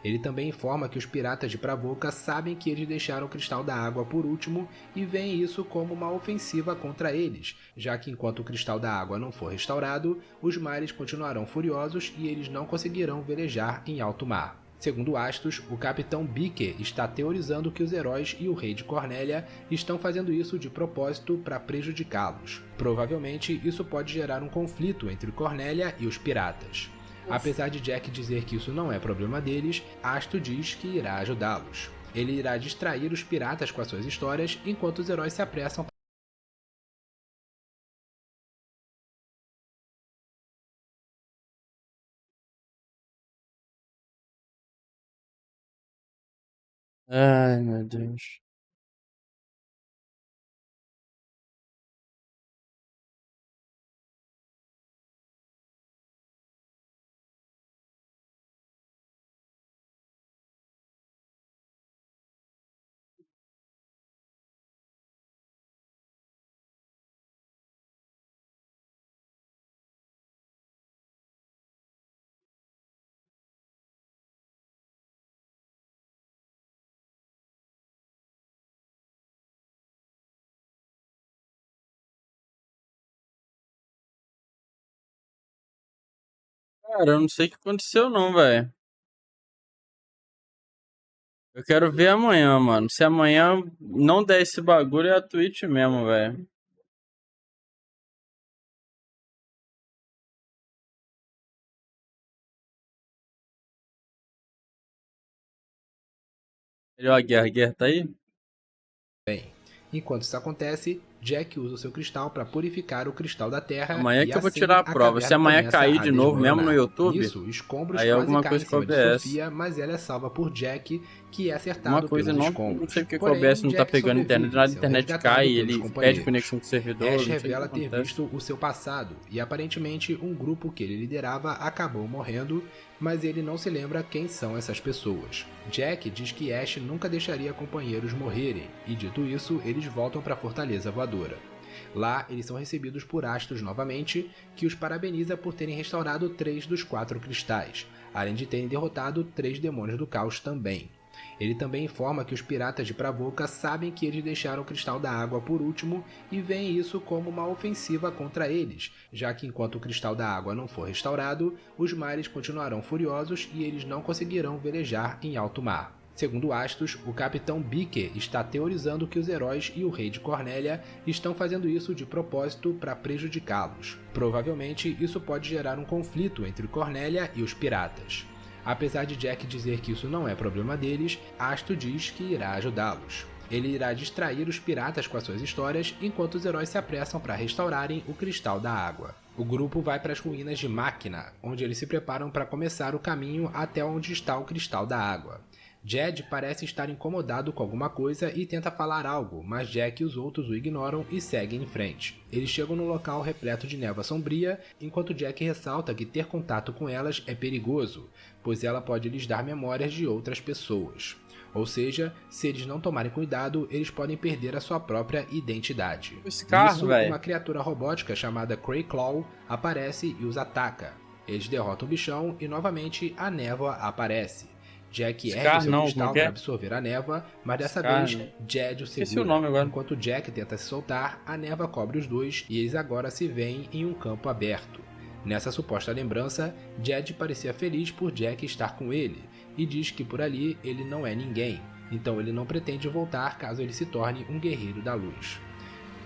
Ele também informa que os piratas de Pravoka sabem que eles deixaram o Cristal da Água por último e veem isso como uma ofensiva contra eles, já que enquanto o Cristal da Água não for restaurado, os mares continuarão furiosos e eles não conseguirão velejar em alto mar. Segundo Astos, o Capitão Bicker está teorizando que os heróis e o Rei de Cornélia estão fazendo isso de propósito para prejudicá-los. Provavelmente, isso pode gerar um conflito entre Cornélia e os piratas. Apesar de Jack dizer que isso não é problema deles, Asto diz que irá ajudá-los. Ele irá distrair os piratas com as suas histórias, enquanto os heróis se apressam. Ai, meu Deus. Cara, eu não sei o que aconteceu não, velho. Eu quero ver amanhã, mano. Se amanhã não der esse bagulho, é a Twitch mesmo, velho. Ele, ó, a guerra tá aí? Bem, enquanto isso acontece, Jack usa o seu cristal para purificar o cristal da Terra Amanhã e que eu vou assim tirar a a prova. Se caverna amanhã começa cair a de novo, mesmo no desmoronar. YouTube, Nisso, escombros aí é quase alguma caem coisa em que o cima de OBS. Sofia, mas ela é salva por Jack, que é Uma acertado coisa pelos não escombros. sei porque o Porém, OBS não tá Jack pegando internet, sobrevive, nada, a sendo internet resgatado cai, pelos ele companheiros. perde conexão com o servidor, Ash não sei o que revela ter acontece. visto o seu passado e aparentemente um grupo que ele liderava acabou morrendo, mas ele não se lembra quem são essas pessoas. Jack diz que Ash nunca deixaria companheiros morrerem e, dito isso, eles voltam para a Fortaleza Voadora. Lá, eles são recebidos por Astos novamente, que os parabeniza por terem restaurado 3 dos 4 cristais, além de terem derrotado 3 demônios do caos também. Ele também informa que os piratas de Pravoka sabem que eles deixaram o Cristal da Água por último e veem isso como uma ofensiva contra eles, já que enquanto o Cristal da Água não for restaurado, os mares continuarão furiosos e eles não conseguirão velejar em alto mar. Segundo Astos, o Capitão Bicker está teorizando que os heróis e o Rei de Cornélia estão fazendo isso de propósito para prejudicá-los. Provavelmente, isso pode gerar um conflito entre Cornélia e os piratas. Apesar de Jack dizer que isso não é problema deles, Asto diz que irá ajudá-los. Ele irá distrair os piratas com as suas histórias, enquanto os heróis se apressam para restaurarem o Cristal da Água. O grupo vai para as ruínas de Máquina, onde eles se preparam para começar o caminho até onde está o Cristal da Água. Jed parece estar incomodado com alguma coisa e tenta falar algo, mas Jack e os outros o ignoram e seguem em frente. Eles chegam num local repleto de névoa sombria, enquanto Jack ressalta que ter contato com elas é perigoso, pois ela pode lhes dar memórias de outras pessoas. Ou seja, se eles não tomarem cuidado, eles podem perder a sua própria identidade. Nisso, uma criatura robótica chamada Crayclaw aparece e os ataca. Eles derrotam o bichão e novamente a névoa aparece. Jack ergue seu cristal para absorver a névoa, mas dessa vez Jed o segura. Enquanto Jack tenta se soltar, a névoa cobre os dois e eles agora se veem em um campo aberto. Nessa suposta lembrança, Jed parecia feliz por Jack estar com ele e diz que por ali ele não é ninguém, então ele não pretende voltar caso ele se torne um guerreiro da luz.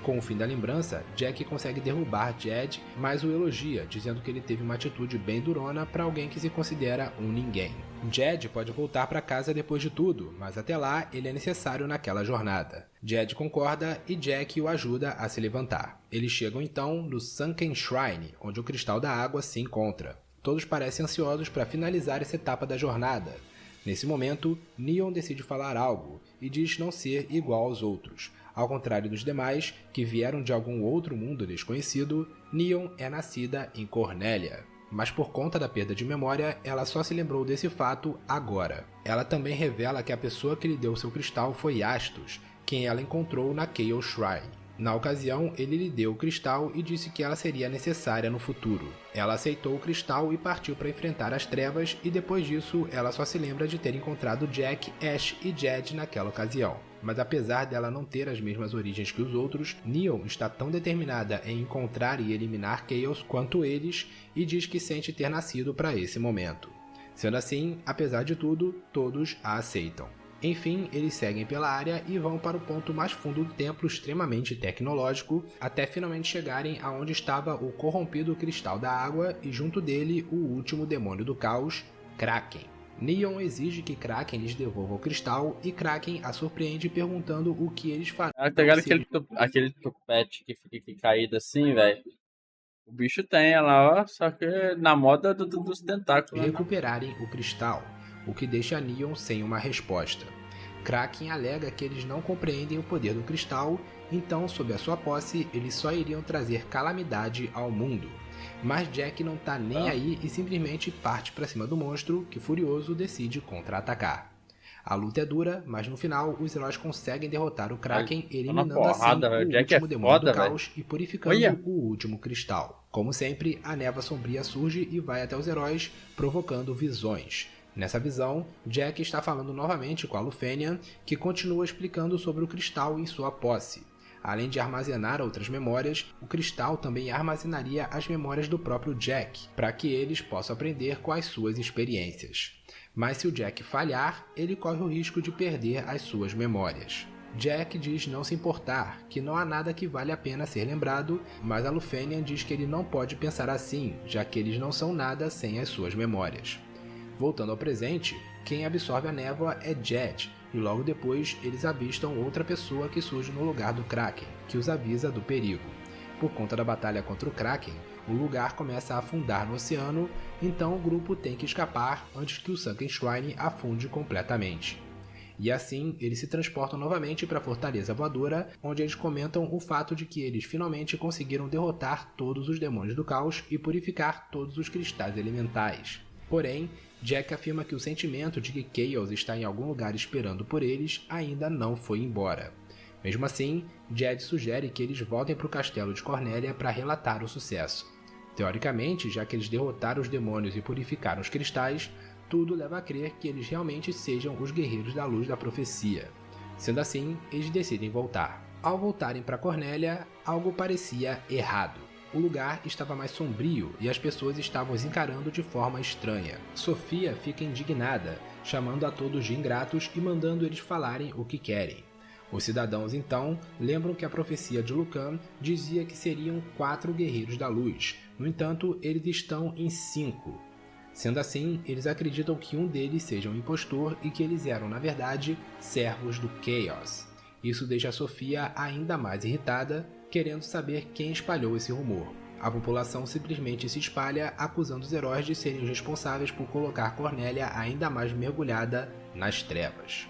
Com o fim da lembrança, Jack consegue derrubar Jed, mas o elogia, dizendo que ele teve uma atitude bem durona para alguém que se considera um ninguém. Jed pode voltar para casa depois de tudo, mas até lá ele é necessário naquela jornada. Jed concorda e Jack o ajuda a se levantar. Eles chegam então no Sunken Shrine, onde o Cristal da Água se encontra. Todos parecem ansiosos para finalizar essa etapa da jornada. Nesse momento, Neon decide falar algo e diz não ser igual aos outros. Ao contrário dos demais, que vieram de algum outro mundo desconhecido, Neon é nascida em Cornélia. Mas por conta da perda de memória, ela só se lembrou desse fato agora. Ela também revela que a pessoa que lhe deu seu cristal foi Astos, quem ela encontrou na Chaos Shrine. Na ocasião, ele lhe deu o cristal e disse que ela seria necessária no futuro. Ela aceitou o cristal e partiu para enfrentar as trevas, e depois disso, ela só se lembra de ter encontrado Jack, Ash e Jed naquela ocasião. Mas apesar dela não ter as mesmas origens que os outros, Neon está tão determinada em encontrar e eliminar Chaos quanto eles, e diz que sente ter nascido para esse momento. Sendo assim, apesar de tudo, todos a aceitam. Enfim, eles seguem pela área e vão para o ponto mais fundo do templo, extremamente tecnológico, até finalmente chegarem aonde estava o corrompido Cristal da Água e junto dele o último demônio do caos, Kraken. Neon exige que Kraken lhes devolva o cristal e Kraken a surpreende perguntando o que eles farão. Tá ligado aquele tupete que fica aqui caído assim, velho? O bicho tem ela, ó, só que na moda dos tentáculos. Recuperarem o cristal, o que deixa Neon sem uma resposta. Kraken alega que eles não compreendem o poder do cristal, então, sob a sua posse, eles só iriam trazer calamidade ao mundo. Mas Jack não tá nem aí e simplesmente parte para cima do monstro, que furioso decide contra-atacar. A luta é dura, mas no final os heróis conseguem derrotar o Kraken, eliminando porrada, assim o Jack último demônio do foda, caos e purificando Olha. o último cristal. Como sempre, a névoa sombria surge e vai até os heróis, provocando visões. Nessa visão, Jack está falando novamente com a Lufenian, que continua explicando sobre o cristal em sua posse. Além de armazenar outras memórias, o cristal também armazenaria as memórias do próprio Jack, para que eles possam aprender com as suas experiências. Mas se o Jack falhar, ele corre o risco de perder as suas memórias. Jack diz não se importar, que não há nada que vale a pena ser lembrado, mas a Lufenian diz que ele não pode pensar assim, já que eles não são nada sem as suas memórias. Voltando ao presente, quem absorve a névoa é Jed, e logo depois eles avistam outra pessoa que surge no lugar do Kraken, que os avisa do perigo. Por conta da batalha contra o Kraken, o lugar começa a afundar no oceano, então o grupo tem que escapar antes que o Sunken Shrine afunde completamente. E assim, eles se transportam novamente para a Fortaleza Voadora, onde eles comentam o fato de que eles finalmente conseguiram derrotar todos os demônios do caos e purificar todos os cristais elementais. Porém, Jack afirma que o sentimento de que Chaos está em algum lugar esperando por eles ainda não foi embora. Mesmo assim, Jed sugere que eles voltem para o castelo de Cornélia para relatar o sucesso. Teoricamente, já que eles derrotaram os demônios e purificaram os cristais, tudo leva a crer que eles realmente sejam os guerreiros da luz da profecia. Sendo assim, eles decidem voltar. Ao voltarem para Cornélia, algo parecia errado. O lugar estava mais sombrio e as pessoas estavam os encarando de forma estranha. Sofia fica indignada, chamando a todos de ingratos e mandando eles falarem o que querem. Os cidadãos então lembram que a profecia de Lucan dizia que seriam 4 guerreiros da luz, no entanto eles estão em 5. Sendo assim, eles acreditam que um deles seja um impostor e que eles eram, na verdade, servos do Chaos. Isso deixa Sofia ainda mais irritada, querendo saber quem espalhou esse rumor. A população simplesmente se espalha, acusando os heróis de serem os responsáveis por colocar Cornélia ainda mais mergulhada nas trevas.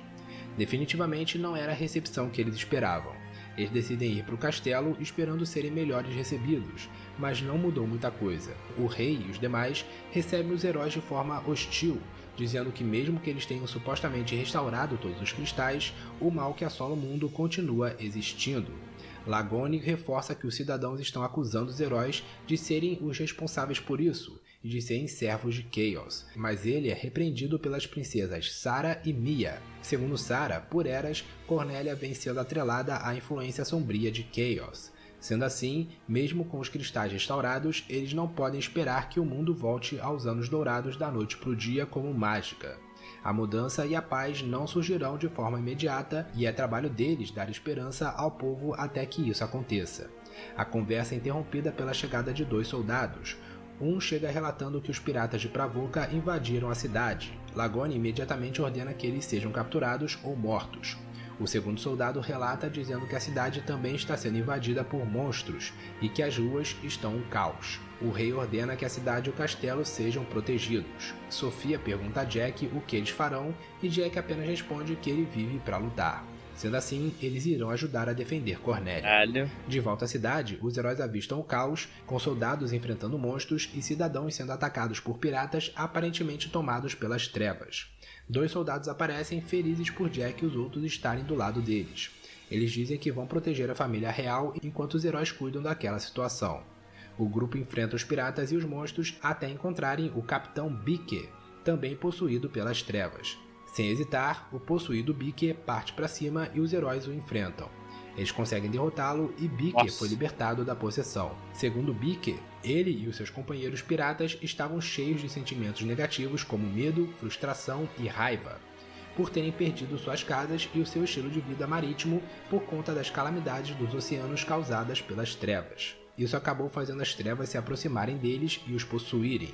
Definitivamente não era a recepção que eles esperavam. Eles decidem ir para o castelo esperando serem melhores recebidos, mas não mudou muita coisa. O rei e os demais recebem os heróis de forma hostil, dizendo que mesmo que eles tenham supostamente restaurado todos os cristais, o mal que assola o mundo continua existindo. Lagone reforça que os cidadãos estão acusando os heróis de serem os responsáveis por isso e de serem servos de Chaos, mas ele é repreendido pelas princesas Sarah e Mia. Segundo Sarah, por eras, Cornélia vem sendo atrelada à influência sombria de Chaos. Sendo assim, mesmo com os cristais restaurados, eles não podem esperar que o mundo volte aos anos dourados da noite para o dia como mágica. A mudança e a paz não surgirão de forma imediata e é trabalho deles dar esperança ao povo até que isso aconteça. A conversa é interrompida pela chegada de 2 soldados. Um chega relatando que os piratas de Pravoka invadiram a cidade. Lagone imediatamente ordena que eles sejam capturados ou mortos. O segundo soldado relata dizendo que a cidade também está sendo invadida por monstros e que as ruas estão um caos. O rei ordena que a cidade e o castelo sejam protegidos. Sofia pergunta a Jack o que eles farão e Jack apenas responde que ele vive para lutar. Sendo assim, eles irão ajudar a defender Cornélia. De volta à cidade, os heróis avistam o caos, com soldados enfrentando monstros e cidadãos sendo atacados por piratas aparentemente tomados pelas trevas. 2 soldados aparecem felizes por Jack e os outros estarem do lado deles. Eles dizem que vão proteger a família real enquanto os heróis cuidam daquela situação. O grupo enfrenta os piratas e os monstros até encontrarem o Capitão Bikke, também possuído pelas trevas. Sem hesitar, o possuído Bikke parte para cima e os heróis o enfrentam. Eles conseguem derrotá-lo e Bikke foi libertado da possessão. Segundo Bikke, ele e os seus companheiros piratas estavam cheios de sentimentos negativos como medo, frustração e raiva, por terem perdido suas casas e o seu estilo de vida marítimo por conta das calamidades dos oceanos causadas pelas trevas. Isso acabou fazendo as trevas se aproximarem deles e os possuírem.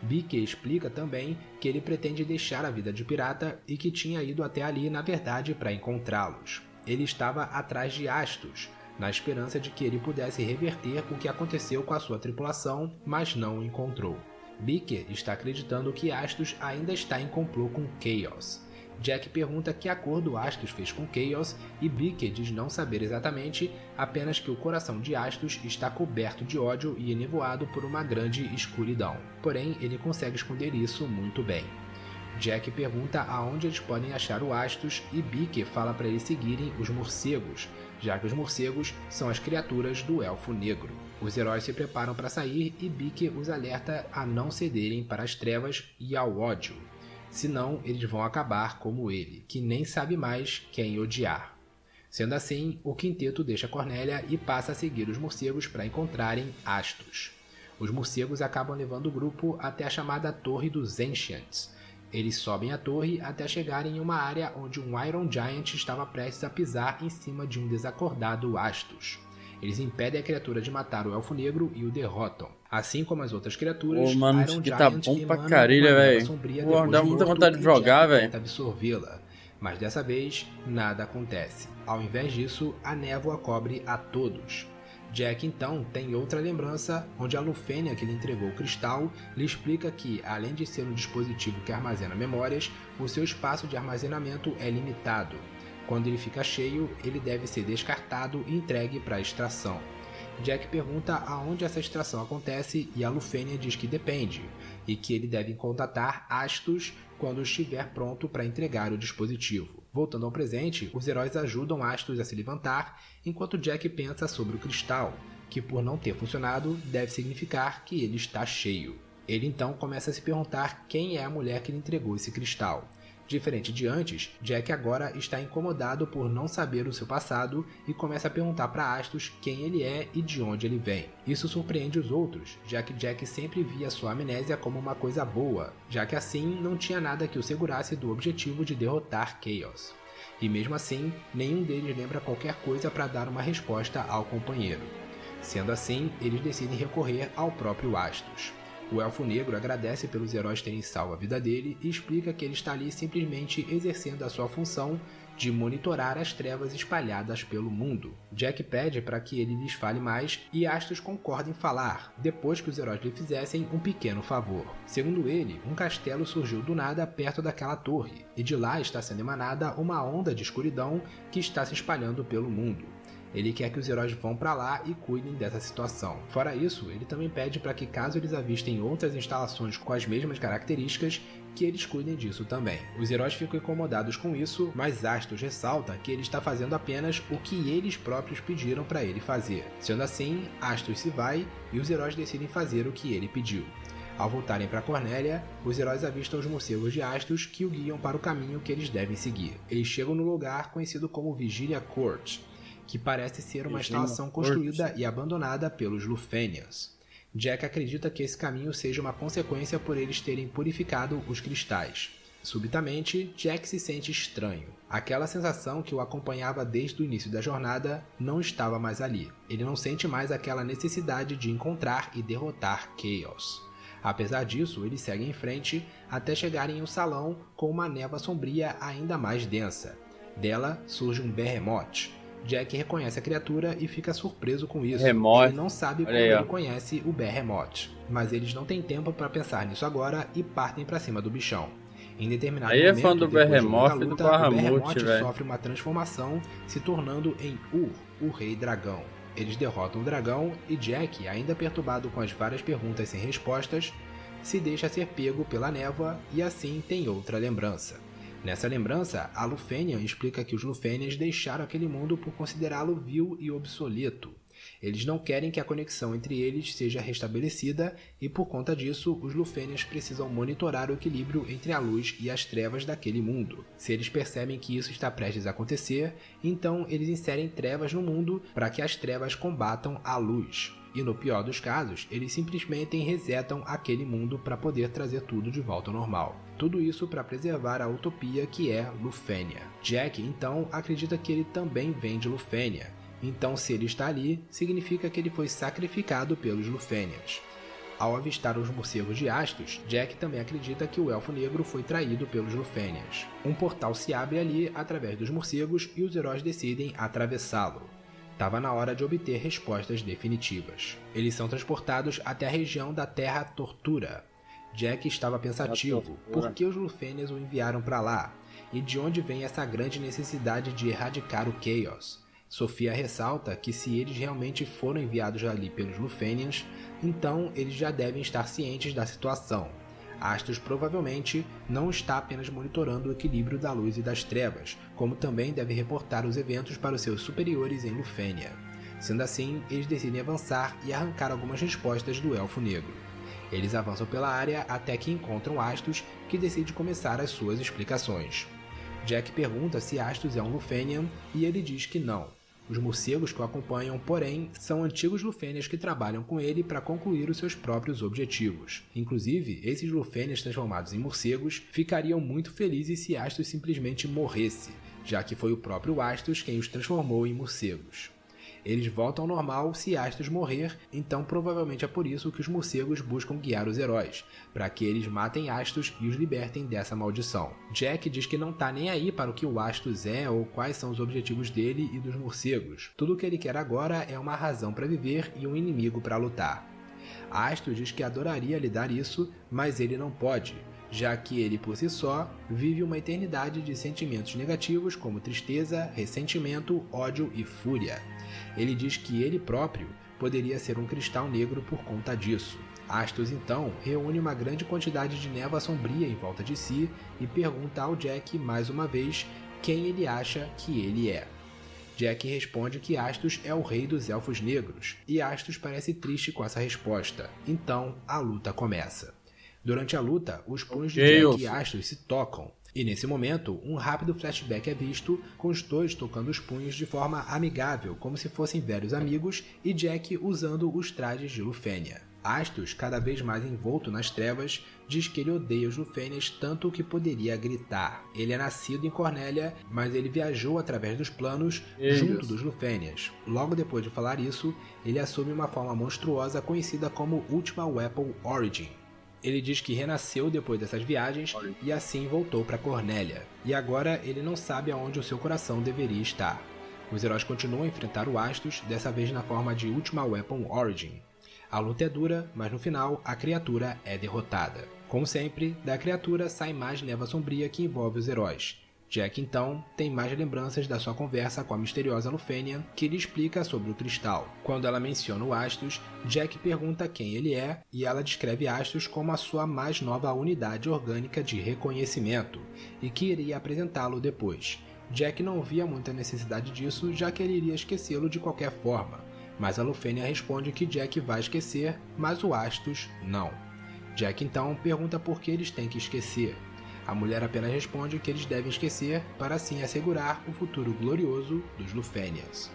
Bikke explica também que ele pretende deixar a vida de pirata e que tinha ido até ali na verdade para encontrá-los. Ele estava atrás de Astos, na esperança de que ele pudesse reverter o que aconteceu com a sua tripulação, mas não o encontrou. Bikke está acreditando que Astos ainda está em complô com Chaos. Jack pergunta que acordo Astos fez com Chaos e Bikke diz não saber exatamente, apenas que o coração de Astos está coberto de ódio e enevoado por uma grande escuridão. Porém, ele consegue esconder isso muito bem. Jack pergunta aonde eles podem achar o Astos e Bikke fala para eles seguirem os morcegos, já que os morcegos são as criaturas do Elfo Negro. Os heróis se preparam para sair e Bikke os alerta a não cederem para as trevas e ao ódio. Senão, eles vão acabar como ele, que nem sabe mais quem odiar. Sendo assim, o quinteto deixa Cornélia e passa a seguir os morcegos para encontrarem Astos. Os morcegos acabam levando o grupo até a chamada Torre dos Ancients. Eles sobem a torre até chegarem em uma área onde um Iron Giant estava prestes a pisar em cima de um desacordado Astos. Eles impedem a criatura de matar o Elfo Negro e o derrotam. Assim como as outras criaturas, mano, Iron isso aqui Giant tá bom pra emana carilha, uma velho. sombria Pô, depois dá de muita morto vontade de e jogar, Jack velho. tenta absorvê-la. Mas dessa vez, nada acontece. Ao invés disso, a névoa cobre a todos. Jack então tem outra lembrança, onde a Lufênia que lhe entregou o cristal lhe explica que, além de ser um dispositivo que armazena memórias, o seu espaço de armazenamento é limitado. Quando ele fica cheio, ele deve ser descartado e entregue para extração. Jack pergunta aonde essa extração acontece e a Lufênia diz que depende, e que ele deve contatar Astos quando estiver pronto para entregar o dispositivo. Voltando ao presente, os heróis ajudam Astos a se levantar, enquanto Jack pensa sobre o cristal, que por não ter funcionado, deve significar que ele está cheio. Ele então começa a se perguntar quem é a mulher que lhe entregou esse cristal. Diferente de antes, Jack agora está incomodado por não saber o seu passado e começa a perguntar para Astos quem ele é e de onde ele vem. Isso surpreende os outros, já que Jack sempre via sua amnésia como uma coisa boa, já que assim não tinha nada que o segurasse do objetivo de derrotar Chaos. E mesmo assim, nenhum deles lembra qualquer coisa para dar uma resposta ao companheiro. Sendo assim, eles decidem recorrer ao próprio Astos. O Elfo Negro agradece pelos heróis terem salvo a vida dele e explica que ele está ali simplesmente exercendo a sua função de monitorar as trevas espalhadas pelo mundo. Jack pede para que ele lhes fale mais e Astos concorda em falar, depois que os heróis lhe fizessem um pequeno favor. Segundo ele, um castelo surgiu do nada perto daquela torre, e de lá está sendo emanada uma onda de escuridão que está se espalhando pelo mundo. Ele quer que os heróis vão para lá e cuidem dessa situação. Fora isso, ele também pede para que caso eles avistem outras instalações com as mesmas características, que eles cuidem disso também. Os heróis ficam incomodados com isso, mas Astos ressalta que ele está fazendo apenas o que eles próprios pediram para ele fazer. Sendo assim, Astos se vai e os heróis decidem fazer o que ele pediu. Ao voltarem para Cornélia, os heróis avistam os morcegos de Astos que o guiam para o caminho que eles devem seguir. Eles chegam no lugar conhecido como Vigilia Court, que parece ser uma instalação construída e abandonada pelos Lufênians. Jack acredita que esse caminho seja uma consequência por eles terem purificado os cristais. Subitamente, Jack se sente estranho. Aquela sensação que o acompanhava desde o início da jornada não estava mais ali. Ele não sente mais aquela necessidade de encontrar e derrotar Chaos. Apesar disso, eles seguem em frente até chegarem em um salão com uma névoa sombria ainda mais densa. Dela surge um Behemoth. Jack reconhece a criatura e fica surpreso com isso. Behemoth. Ele não sabe como ele conhece o Behemoth, mas eles não têm tempo para pensar nisso agora e partem para cima do bichão. Em determinado aí momento, é fã do depois de Behemoth muita e do luta, Bahamut, o Behemoth velho. sofre uma transformação, se tornando em o Rei Dragão. Eles derrotam o dragão e Jack, ainda perturbado com as várias perguntas sem respostas, se deixa ser pego pela névoa e assim tem outra lembrança. Nessa lembrança, a Lufenian explica que os Lufenians deixaram aquele mundo por considerá-lo vil e obsoleto. Eles não querem que a conexão entre eles seja restabelecida e, por conta disso, os Lufenians precisam monitorar o equilíbrio entre a luz e as trevas daquele mundo. Se eles percebem que isso está prestes a acontecer, então eles inserem trevas no mundo para que as trevas combatam a luz. E no pior dos casos, eles simplesmente resetam aquele mundo para poder trazer tudo de volta ao normal. Tudo isso para preservar a utopia que é Lufenia. Jack, então, acredita que ele também vem de Lufenia. Então, se ele está ali, significa que ele foi sacrificado pelos Lufenians. Ao avistar os morcegos de Astos, Jack também acredita que o Elfo Negro foi traído pelos Lufenians. Um portal se abre ali através dos morcegos e os heróis decidem atravessá-lo. Estava na hora de obter respostas definitivas. Eles são transportados até a região da Terra Tortura. Jack estava pensativo, por que os Lufenians o enviaram para lá? E de onde vem essa grande necessidade de erradicar o Chaos? Sofia ressalta que se eles realmente foram enviados ali pelos Lufenians, então eles já devem estar cientes da situação. Astos provavelmente não está apenas monitorando o equilíbrio da luz e das trevas, como também deve reportar os eventos para os seus superiores em Lufenia. Sendo assim, eles decidem avançar e arrancar algumas respostas do Elfo Negro. Eles avançam pela área até que encontram Astos, que decide começar as suas explicações. Jack pergunta se Astos é um Lufenian e ele diz que não. Os morcegos que o acompanham, porém, são antigos Lufenians que trabalham com ele para concluir os seus próprios objetivos. Inclusive, esses Lufenians transformados em morcegos ficariam muito felizes se Astos simplesmente morresse, já que foi o próprio Astos quem os transformou em morcegos. Eles voltam ao normal se Astos morrer, então provavelmente é por isso que os morcegos buscam guiar os heróis, para que eles matem Astos e os libertem dessa maldição. Jack diz que não tá nem aí para o que o Astos é ou quais são os objetivos dele e dos morcegos. Tudo o que ele quer agora é uma razão para viver e um inimigo para lutar. Astos diz que adoraria lhe dar isso, mas ele não pode, já que ele por si só vive uma eternidade de sentimentos negativos como tristeza, ressentimento, ódio e fúria. Ele diz que ele próprio poderia ser um cristal negro por conta disso. Astos então reúne uma grande quantidade de névoa sombria em volta de si e pergunta ao Jack mais uma vez quem ele acha que ele é. Jack responde que Astos é o rei dos Elfos Negros, e Astos parece triste com essa resposta. Então a luta começa. Durante a luta, os punhos de Jack e Astos se tocam, e nesse momento, um rápido flashback é visto, com os dois tocando os punhos de forma amigável, como se fossem velhos amigos, e Jack usando os trajes de Lufenia. Astos, cada vez mais envolto nas trevas, diz que ele odeia os Lufenians tanto que poderia gritar. Ele é nascido em Cornélia, mas ele viajou através dos planos junto dos Lufenians. Logo depois de falar isso, ele assume uma forma monstruosa conhecida como Ultima Weapon Origin. Ele diz que renasceu depois dessas viagens e assim voltou para Cornélia. E agora ele não sabe aonde o seu coração deveria estar. Os heróis continuam a enfrentar o Astos, dessa vez na forma de Ultima Weapon Origin. A luta é dura, mas no final a criatura é derrotada. Como sempre, da criatura sai mais névoa sombria que envolve os heróis. Jack então tem mais lembranças da sua conversa com a misteriosa Lufenian, que lhe explica sobre o cristal. Quando ela menciona o Astos, Jack pergunta quem ele é e ela descreve Astos como a sua mais nova unidade orgânica de reconhecimento e que iria apresentá-lo depois. Jack não via muita necessidade disso, já que ele iria esquecê-lo de qualquer forma, mas a Lufenia responde que Jack vai esquecer, mas o Astos não. Jack então pergunta por que eles têm que esquecer. A mulher apenas responde que eles devem esquecer para assim assegurar o futuro glorioso dos Lufenians.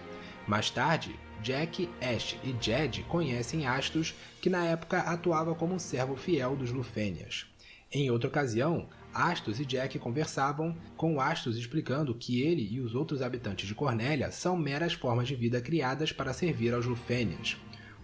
Mais tarde, Jack, Ash e Jed conhecem Astos, que na época atuava como um servo fiel dos Lufenians. Em outra ocasião, Astos e Jack conversavam, com Astos explicando que ele e os outros habitantes de Cornélia são meras formas de vida criadas para servir aos Lufenians.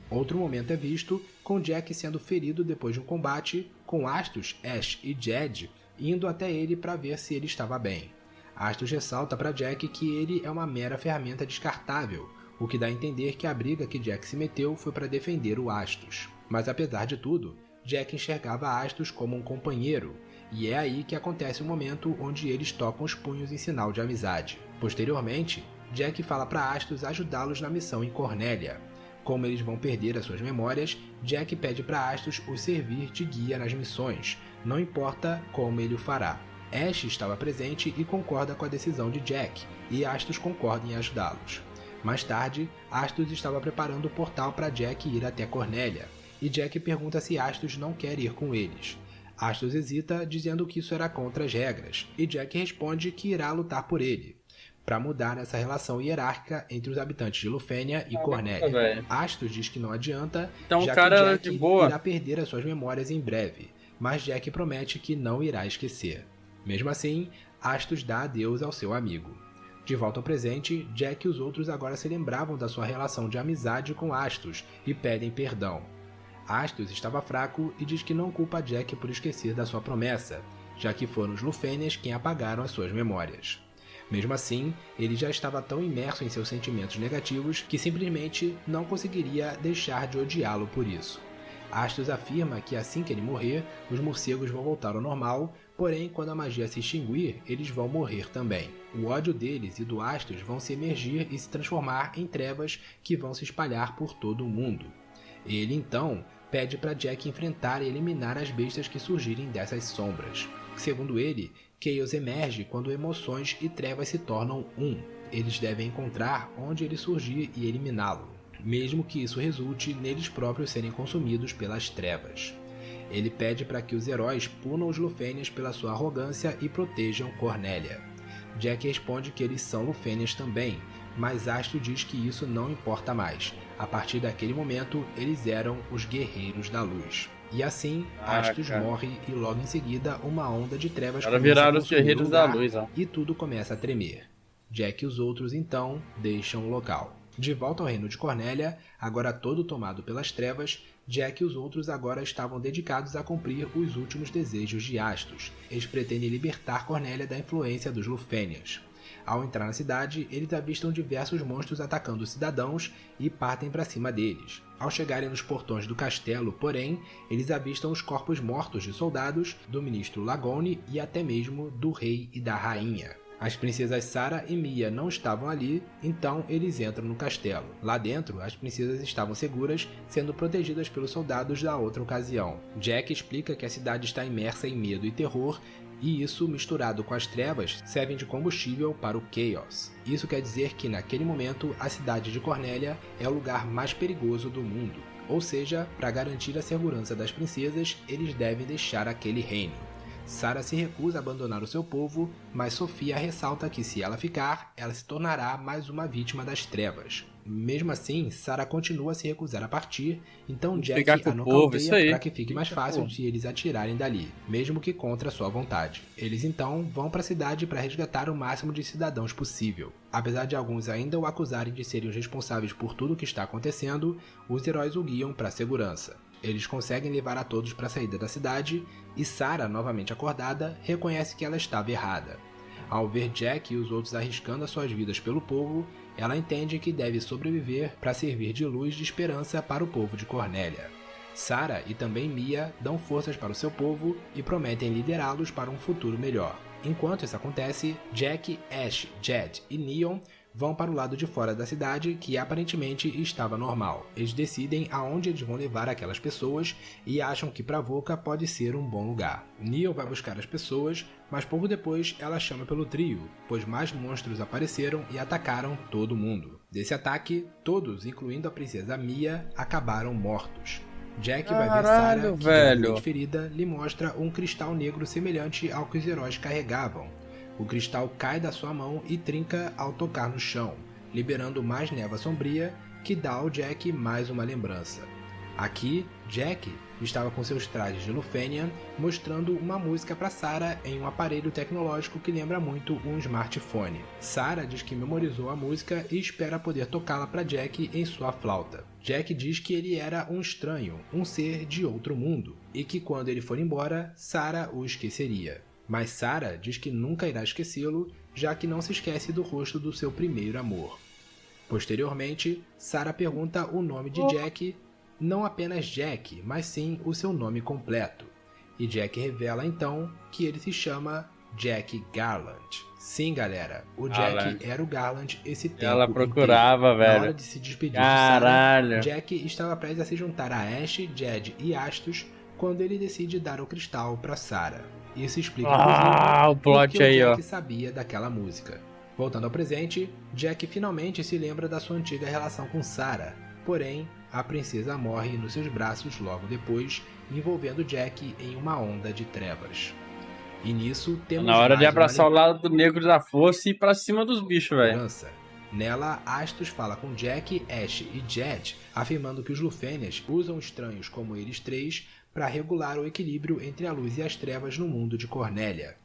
Outro momento é visto com Jack sendo ferido depois de um combate, com Astos, Ash e Jed indo até ele para ver se ele estava bem. Astos ressalta para Jack que ele é uma mera ferramenta descartável, o que dá a entender que a briga que Jack se meteu foi para defender o Astos. Mas apesar de tudo, Jack enxergava Astos como um companheiro, e é aí que acontece o momento onde eles tocam os punhos em sinal de amizade. Posteriormente, Jack fala para Astos ajudá-los na missão em Cornélia. Como eles vão perder as suas memórias, Jack pede para Astos o servir de guia nas missões, não importa como ele o fará. Ash estava presente e concorda com a decisão de Jack, e Astus concorda em ajudá-los. Mais tarde, Astus estava preparando o portal para Jack ir até Cornélia, e Jack pergunta se Astus não quer ir com eles. Astus hesita, dizendo que isso era contra as regras, e Jack responde que irá lutar por ele, para mudar essa relação hierárquica entre os habitantes de Lufênia e Cornélia. Astus diz que não adianta, então, já cara, que Jack de boa. irá perder as suas memórias em breve, mas Jack promete que não irá esquecer. Mesmo assim, Astus dá adeus ao seu amigo. De volta ao presente, Jack e os outros agora se lembravam da sua relação de amizade com Astus e pedem perdão. Astus estava fraco e diz que não culpa Jack por esquecer da sua promessa, já que foram os Lufênias quem apagaram as suas memórias. Mesmo assim, ele já estava tão imerso em seus sentimentos negativos que simplesmente não conseguiria deixar de odiá-lo por isso. Astus afirma que assim que ele morrer, os morcegos vão voltar ao normal, porém quando a magia se extinguir, eles vão morrer também. O ódio deles e do Astus vão se emergir e se transformar em trevas que vão se espalhar por todo o mundo. Ele então pede para Jack enfrentar e eliminar as bestas que surgirem dessas sombras. Segundo ele, Chaos emerge quando emoções e trevas se tornam um. Eles devem encontrar onde ele surgir e eliminá-lo, mesmo que isso resulte neles próprios serem consumidos pelas trevas. Ele pede para que os heróis punam os Lufênias pela sua arrogância e protejam Cornélia. Jack responde que eles são Lufênias também, mas Astus diz que isso não importa mais. A partir daquele momento, eles eram os Guerreiros da Luz. E assim, Astus morre e logo em seguida uma onda de trevas começa viraram a os Guerreiros da Luz, ó. E tudo começa a tremer. Jack e os outros então deixam o local. De volta ao reino de Cornélia, agora todo tomado pelas trevas, Jack e os outros agora estavam dedicados a cumprir os últimos desejos de Astus. Eles pretendem libertar Cornélia da influência dos Lufênias. Ao entrar na cidade, eles avistam diversos monstros atacando os cidadãos e partem para cima deles. Ao chegarem nos portões do castelo, porém, eles avistam os corpos mortos de soldados, do ministro Lagone e até mesmo do rei e da rainha. As princesas Sarah e Mia não estavam ali, então eles entram no castelo. Lá dentro, as princesas estavam seguras, sendo protegidas pelos soldados da outra ocasião. Jack explica que a cidade está imersa em medo e terror, e isso, misturado com as trevas, servem de combustível para o Chaos. Isso quer dizer que, naquele momento, a cidade de Cornélia é o lugar mais perigoso do mundo. Ou seja, para garantir a segurança das princesas, eles devem deixar aquele reino. Sarah se recusa a abandonar o seu povo, mas Sofia ressalta que se ela ficar, ela se tornará mais uma vítima das trevas. Mesmo assim, Sarah continua a se recusar a partir, então Jack a nocauteia para que fique mais fácil de eles atirarem dali, mesmo que contra sua vontade. Eles então vão para a cidade para resgatar o máximo de cidadãos possível. Apesar de alguns ainda o acusarem de serem os responsáveis por tudo o que está acontecendo, os heróis o guiam para a segurança. Eles conseguem levar a todos para a saída da cidade, e Sarah, novamente acordada, reconhece que ela estava errada. Ao ver Jack e os outros arriscando as suas vidas pelo povo, ela entende que deve sobreviver para servir de luz de esperança para o povo de Cornélia. Sarah e também Mia dão forças para o seu povo e prometem liderá-los para um futuro melhor. Enquanto isso acontece, Jack, Ash, Jed e Neon vão para o lado de fora da cidade, que aparentemente estava normal. Eles decidem aonde eles vão levar aquelas pessoas e acham que Pravoka pode ser um bom lugar. Neon vai buscar as pessoas, mas pouco depois ela chama pelo trio, pois mais monstros apareceram e atacaram todo mundo. Desse ataque, todos, incluindo a princesa Mia, acabaram mortos. Jack vai ver Sarah, que é ferida, lhe mostra um cristal negro semelhante ao que os heróis carregavam. O cristal cai da sua mão e trinca ao tocar no chão, liberando mais névoa sombria, que dá ao Jack mais uma lembrança. Aqui, Jack estava com seus trajes de Lufênia, mostrando uma música para Sarah em um aparelho tecnológico que lembra muito um smartphone. Sarah diz que memorizou a música e espera poder tocá-la para Jack em sua flauta. Jack diz que ele era um estranho, um ser de outro mundo, e que quando ele for embora, Sarah o esqueceria. Mas Sarah diz que nunca irá esquecê-lo, já que não se esquece do rosto do seu primeiro amor. Posteriormente, Sarah pergunta o nome de Jack, não apenas Jack, mas sim o seu nome completo. E Jack revela então que ele se chama Jack Garland. Sim, galera, o Jack era o Garland esse tempo Ela procurava, inteiro. velho. Na hora de se despedir de Sarah, Jack estava prestes a se juntar a Ash, Jed e Astus quando ele decide dar o cristal para Sarah. Isso explica, Ah, o inclusive, por que plot o aí, ó. Jack sabia daquela música. Voltando ao presente, Jack finalmente se lembra da sua antiga relação com Sarah. Porém, a princesa morre nos seus braços logo depois, envolvendo Jack em uma onda de trevas. E nisso temos Na hora de mais uma abraçar o lado negro da força e ir pra cima dos bichos, velho. lembrança. Nela, Astos fala com Jack, Ash e Jed, afirmando que os Lufênias usam estranhos como eles três para regular o equilíbrio entre a luz e as trevas no mundo de Cornélia.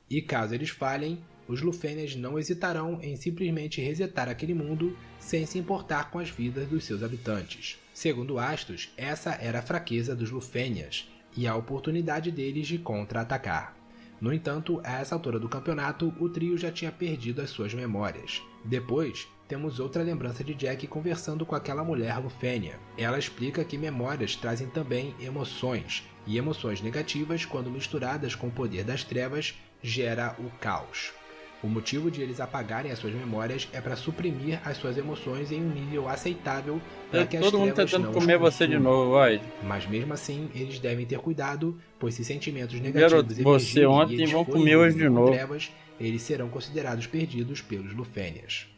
E caso eles falhem, os Lufênias não hesitarão em simplesmente resetar aquele mundo sem se importar com as vidas dos seus habitantes. Segundo Astos, essa era a fraqueza dos Lufênias e a oportunidade deles de contra-atacar. No entanto, a essa altura do campeonato, o trio já tinha perdido as suas memórias. Depois, temos outra lembrança de Jack conversando com aquela mulher Lufênia. Ela explica que memórias trazem também emoções, e emoções negativas, quando misturadas com o poder das trevas, gera o caos. O motivo de eles apagarem as suas memórias é para suprimir as suas emoções em um nível aceitável para que as Todo mundo trevas tentando não os comer você de consumam. novo, vai. Mas mesmo assim, eles devem ter cuidado, pois se sentimentos Garoto, negativos você emergirem ontem e eles vão forem comer hoje de envolvidos com novo. trevas, eles serão considerados perdidos pelos Lufênias.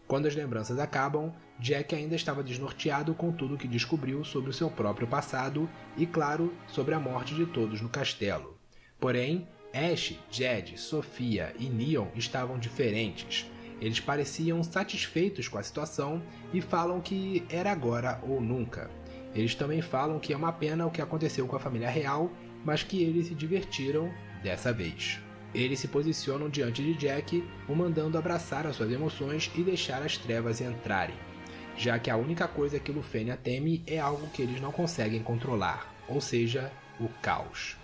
Quando as lembranças acabam, Jack ainda estava desnorteado com tudo o que descobriu sobre o seu próprio passado e, claro, sobre a morte de todos no castelo. Porém, Ash, Jed, Sophia e Neon estavam diferentes. Eles pareciam satisfeitos com a situação e falam que era agora ou nunca. Eles também falam que é uma pena o que aconteceu com a família real, mas que eles se divertiram dessa vez. Eles se posicionam diante de Jack, o mandando abraçar as suas emoções e deixar as trevas entrarem, já que a única coisa que Lufênia teme é algo que eles não conseguem controlar, ou seja, o caos.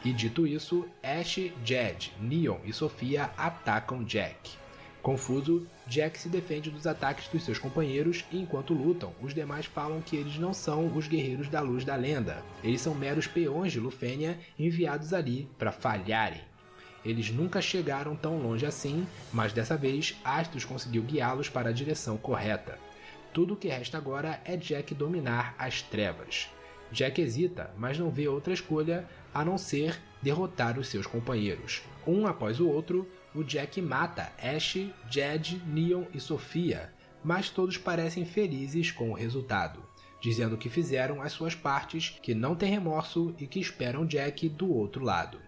E dito isso, Ash, Jed, Neon e Sophia atacam Jack. Confuso, Jack se defende dos ataques dos seus companheiros e enquanto lutam, os demais falam que eles não são os guerreiros da luz da lenda. Eles são meros peões de Lufênia enviados ali para falharem. Eles nunca chegaram tão longe assim, mas dessa vez Astos conseguiu guiá-los para a direção correta. Tudo o que resta agora é Jack dominar as trevas. Jack hesita, mas não vê outra escolha a não ser derrotar os seus companheiros. Um após o outro, o Jack mata Ash, Jed, Neon e Sophia, mas todos parecem felizes com o resultado, dizendo que fizeram as suas partes, que não têm remorso e que esperam Jack do outro lado.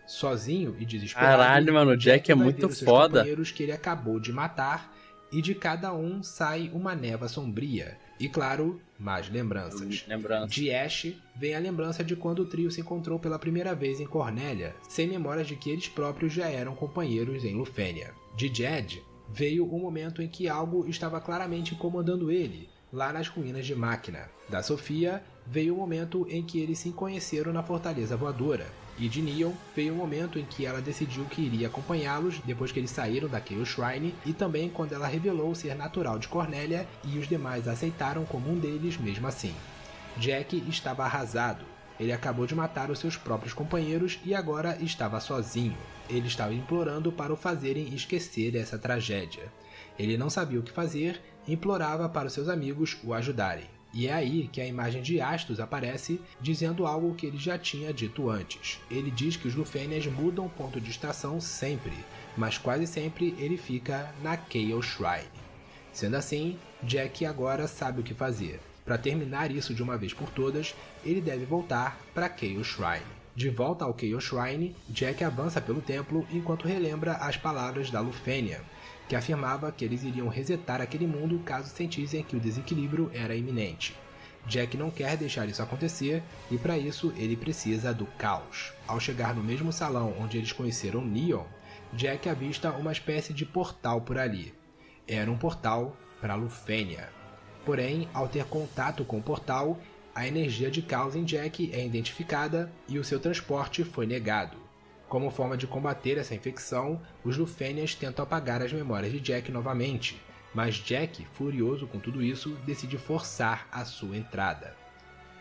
Sozinho e desesperado, Caralho, mano, o Jack é vai muito ver os seus foda. companheiros que ele acabou de matar e de cada um sai uma névoa sombria e, claro, mais lembranças. Lembrança. De Ash vem a lembrança de quando o trio se encontrou pela primeira vez em Cornélia, sem memórias de que eles próprios já eram companheiros em Lufênia. De Jed veio o momento em que algo estava claramente incomodando ele, lá nas ruínas de Máquina. Da Sophia veio o momento em que eles se conheceram na Fortaleza Voadora. E de Neon veio o momento em que ela decidiu que iria acompanhá-los depois que eles saíram da Chaos Shrine e também quando ela revelou ser natural de Cornélia e os demais a aceitaram como um deles mesmo assim. Jack estava arrasado. Ele acabou de matar os seus próprios companheiros e agora estava sozinho. Ele estava implorando para o fazerem esquecer essa tragédia. Ele não sabia o que fazer e implorava para os seus amigos o ajudarem. E é aí que a imagem de Astos aparece, dizendo algo que ele já tinha dito antes. Ele diz que os Lufênias mudam o ponto de estação sempre, mas quase sempre ele fica na Chaos Shrine. Sendo assim, Jack agora sabe o que fazer. Para terminar isso de uma vez por todas, ele deve voltar para Chaos Shrine. De volta ao Chaos Shrine, Jack avança pelo templo enquanto relembra as palavras da Lufênia, que afirmava que eles iriam resetar aquele mundo caso sentissem que o desequilíbrio era iminente. Jack não quer deixar isso acontecer e para isso ele precisa do caos. Ao chegar no mesmo salão onde eles conheceram Neon, Jack avista uma espécie de portal por ali. Era um portal para Lufênia. Porém, ao ter contato com o portal, a energia de caos em Jack é identificada e o seu transporte foi negado. Como forma de combater essa infecção, os Lufênias tentam apagar as memórias de Jack novamente, mas Jack, furioso com tudo isso, decide forçar a sua entrada.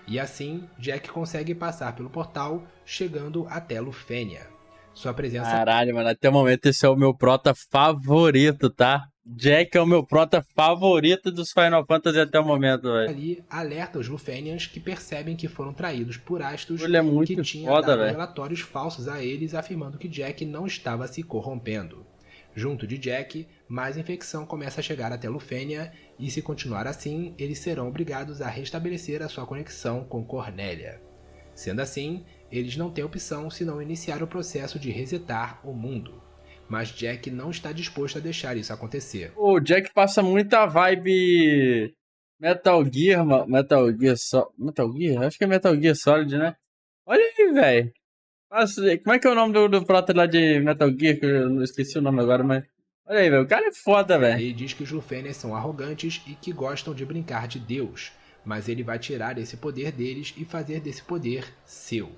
E assim, Jack consegue passar pelo portal, chegando até Lufênia. Sua presença... Caralho, mano, até o momento esse é o meu prota favorito, tá? Jack é o meu prota favorito dos Final Fantasy até o momento, velho. Ali alerta os Lufenians que percebem que foram traídos por Astos, Ele é que muito tinha foda, dado velho. relatórios falsos a eles afirmando que Jack não estava se corrompendo. Junto de Jack, mais infecção começa a chegar até Lufenia e, se continuar assim, eles serão obrigados a restabelecer a sua conexão com Cornélia. Sendo assim, eles não têm opção senão iniciar o processo de resetar o mundo. Mas Jack não está disposto a deixar isso acontecer. O Jack passa muita vibe Metal Gear, Metal Gear? Acho que é Metal Gear Solid, né? Olha aí, velho. Como é que é o nome do prota lá de Metal Gear? Que eu não esqueci o nome agora, mas. Olha aí, velho. O cara é foda, velho. Ele diz que os Lufenias são arrogantes e que gostam de brincar de Deus, mas ele vai tirar esse poder deles e fazer desse poder seu.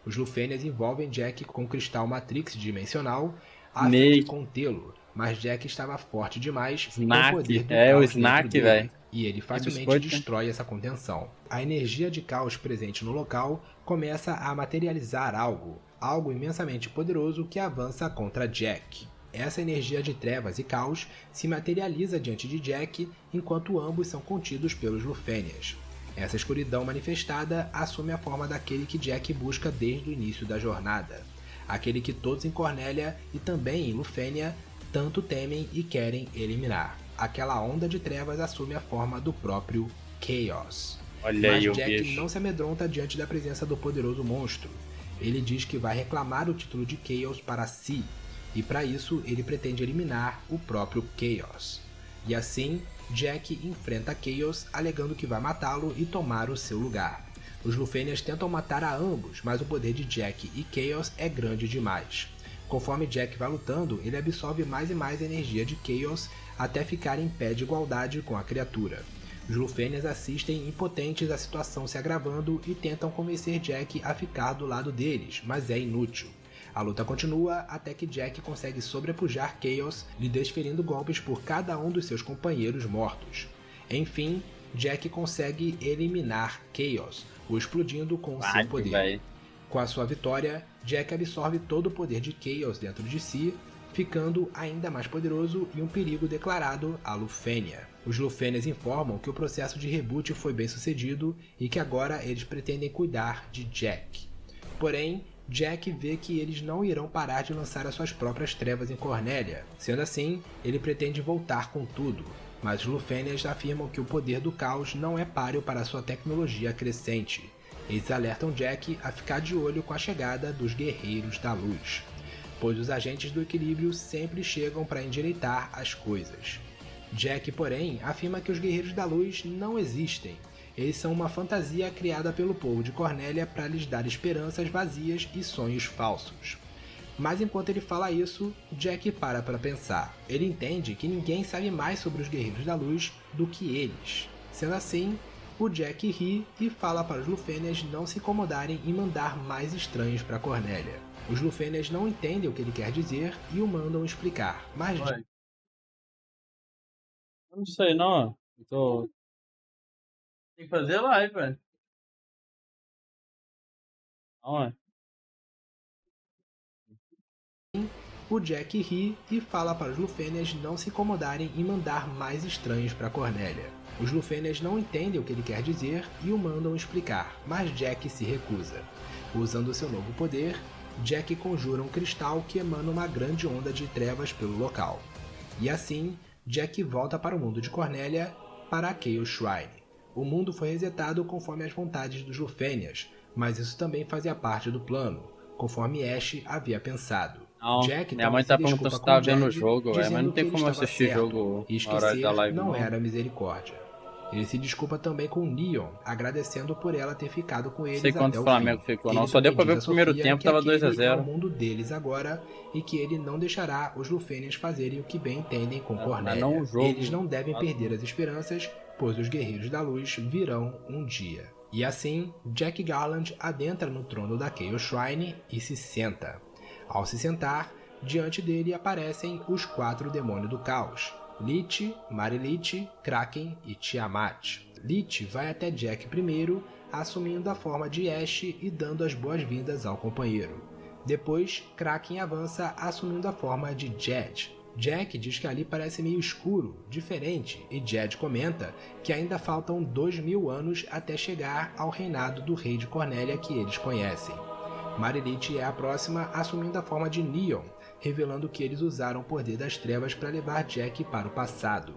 Os Lufenias envolvem Jack com o cristal Matrix dimensional a fim de Snake, contê-lo, mas Jack estava forte demais com o Snack. poder do É o caos dentro Snack, dele, velho. e ele E facilmente biscoito, né? destrói essa contenção. A energia de caos presente no local começa a materializar algo imensamente poderoso que avança contra Jack. Essa energia de trevas e caos se materializa diante de Jack enquanto ambos são contidos pelos Lufenias. Essa escuridão manifestada assume a forma daquele que Jack busca desde o início da jornada. Aquele que todos em Cornélia e também em Lufenia tanto temem e querem eliminar. Aquela onda de trevas assume a forma do próprio Chaos. Olha Mas aí o Jack bicho. não se amedronta diante da presença do poderoso monstro. Ele diz que vai reclamar o título de Chaos para si, e para isso ele pretende eliminar o próprio Chaos. E assim, Jack enfrenta Chaos alegando que vai matá-lo e tomar o seu lugar. Os Lufenias tentam matar a ambos, mas o poder de Jack e Chaos é grande demais. Conforme Jack vai lutando, ele absorve mais e mais energia de Chaos até ficar em pé de igualdade com a criatura. Os Lufenias assistem impotentes a situação se agravando e tentam convencer Jack a ficar do lado deles, mas é inútil. A luta continua até que Jack consegue sobrepujar Chaos, lhe desferindo golpes por cada um dos seus companheiros mortos. Enfim, Jack consegue eliminar Chaos, o explodindo com seu poder. Véio. Com a sua vitória, Jack absorve todo o poder de Chaos dentro de si, ficando ainda mais poderoso e um perigo declarado a Lufenia. Os Lufenias informam que o processo de reboot foi bem sucedido e que agora eles pretendem cuidar de Jack. Porém, Jack vê que eles não irão parar de lançar as suas próprias trevas em Cornélia. Sendo assim, ele pretende voltar com tudo, mas os Lufenias afirmam que o poder do caos não é páreo para sua tecnologia crescente. Eles alertam Jack a ficar de olho com a chegada dos Guerreiros da Luz, pois os agentes do equilíbrio sempre chegam para endireitar as coisas. Jack, porém, afirma que os Guerreiros da Luz não existem. Eles são uma fantasia criada pelo povo de Cornélia para lhes dar esperanças vazias e sonhos falsos. Mas enquanto ele fala isso, Jack para pensar. Ele entende que ninguém sabe mais sobre os Guerreiros da Luz do que eles. Sendo assim, o Jack ri e fala para os Lufenias não se incomodarem em mandar mais estranhos para Cornélia. Os Lufenias não entendem o que ele quer dizer e o mandam explicar, mas Ué. Eu não sei, não. Eu tô... Tem que fazer live, velho. Não, é. o Jack ri e fala para os Lufenias não se incomodarem em mandar mais estranhos para Cornélia. Os Lufenias não entendem o que ele quer dizer e o mandam explicar, mas Jack se recusa. Usando seu novo poder, Jack conjura um cristal que emana uma grande onda de trevas pelo local. E assim, Jack volta para o mundo de Cornélia, para a Chaos Shrine. O mundo foi resetado conforme as vontades dos Lufenias, mas isso também fazia parte do plano, conforme Ash havia pensado. Não, Jack minha mãe também tá se perguntando desculpa se com tava vendo o Jed, jogo, velho. Mas dizendo não que tem ele como estava assistir certo, jogo e na hora da esquecer live, não era misericórdia. Ele se desculpa também com Neon, agradecendo por ela ter ficado com Não eles sei até quanto o o Flamengo fim. ficou, Ele não. Só deu também pra ver diz o a primeiro Sofia tempo, que tava aquele 2 a é o 0. mundo deles agora e que ele não deixará os Lufenias fazerem o que bem entendem com Mas Cornélia. não o jogo. Eles não devem perder as esperanças, pois os Guerreiros da Luz virão um dia. E assim, Jack Garland adentra no trono da Chaos Shrine e se senta. Ao se sentar, diante dele aparecem os 4 demônios do caos: Lich, Marilich, Kraken e Tiamat. Lich vai até Jack primeiro, assumindo a forma de Ash e dando as boas-vindas ao companheiro. Depois, Kraken avança assumindo a forma de Jed. Jack diz que ali parece meio escuro, diferente, e Jed comenta que ainda faltam 2000 anos até chegar ao reinado do rei de Cornélia que eles conhecem. Marilithi é a próxima, assumindo a forma de Neon, revelando que eles usaram o poder das trevas para levar Jack para o passado.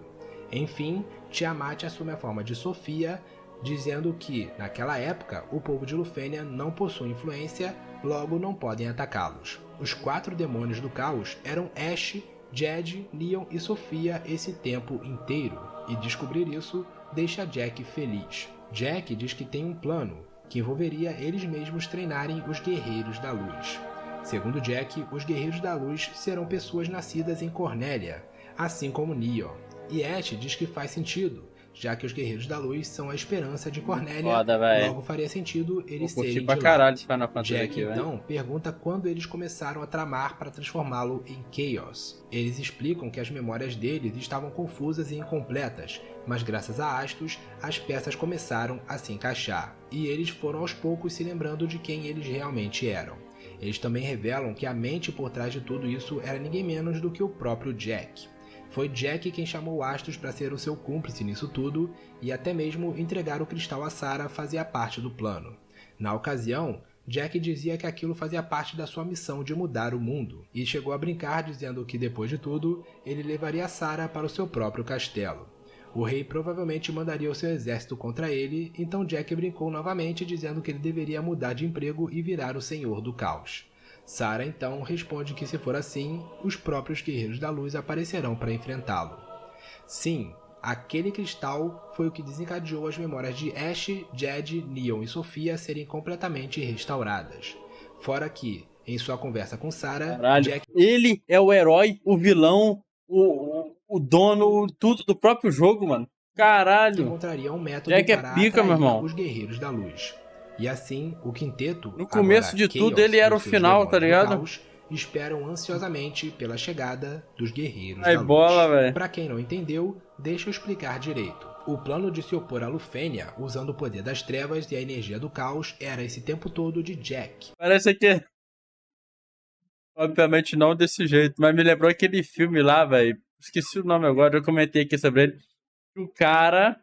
Enfim, Tiamat assume a forma de Sophia, dizendo que, naquela época, o povo de Lufênia não possui influência, logo não podem atacá-los. Os 4 demônios do caos eram Ash, Jed, Neon e Sophia esse tempo inteiro, e descobrir isso deixa Jack feliz. Jack diz que tem um plano, que envolveria eles mesmos treinarem os Guerreiros da Luz. Segundo Jack, os Guerreiros da Luz serão pessoas nascidas em Cornélia, assim como Neon. E Ash diz que faz sentido, já que os Guerreiros da Luz são a esperança de Cornélia, logo faria sentido eles serem de lá. Jack então pergunta quando eles começaram a tramar para transformá-lo em Chaos. Eles explicam que as memórias deles estavam confusas e incompletas, mas graças a Astos, as peças começaram a se encaixar, e eles foram aos poucos se lembrando de quem eles realmente eram. Eles também revelam que a mente por trás de tudo isso era ninguém menos do que o próprio Jack. Foi Jack quem chamou Astos para ser o seu cúmplice nisso tudo, e até mesmo entregar o cristal a Sarah fazia parte do plano. Na ocasião, Jack dizia que aquilo fazia parte da sua missão de mudar o mundo, e chegou a brincar dizendo que depois de tudo, ele levaria Sarah para o seu próprio castelo. O rei provavelmente mandaria o seu exército contra ele, então Jack brincou novamente dizendo que ele deveria mudar de emprego e virar o Senhor do Caos. Sarah então responde que se for assim, os próprios Guerreiros da Luz aparecerão para enfrentá-lo. Sim, aquele cristal foi o que desencadeou as memórias de Ash, Jed, Neon e Sophia serem completamente restauradas. Fora que, em sua conversa com Sarah, Jack... Ele é o herói, o vilão, o dono, tudo do próprio jogo, mano. Caralho. Encontraria um método Jack para pica, meu irmão. Os Guerreiros da Luz. E assim, o quinteto, no começo de tudo, ele era o final, tá ligado? Caos, esperam ansiosamente pela chegada dos Guerreiros Aí, da bola, Luz. velho. Pra quem não entendeu, deixa eu explicar direito. O plano de se opor a Lufênia, usando o poder das trevas e a energia do caos, era esse tempo todo de Jack. Parece que... Obviamente não desse jeito, mas me lembrou aquele filme lá, velho. Esqueci o nome agora, eu comentei aqui sobre ele. O cara...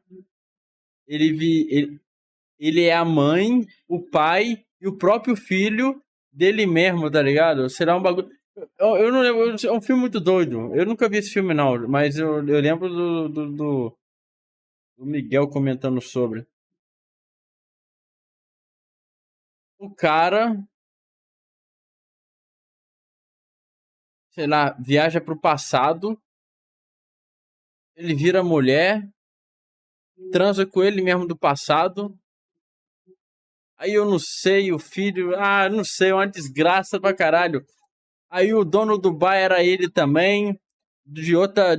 Ele é a mãe, o pai e o próprio filho dele mesmo, tá ligado? Será um bagulho... Eu não lembro, é um filme muito doido. Eu nunca vi esse filme não, mas eu lembro do Miguel comentando sobre. O cara... sei lá, viaja pro passado, ele vira mulher, transa com ele mesmo do passado, aí eu não sei, o filho, não sei, é uma desgraça pra caralho. Aí o dono do bar era ele também, de outra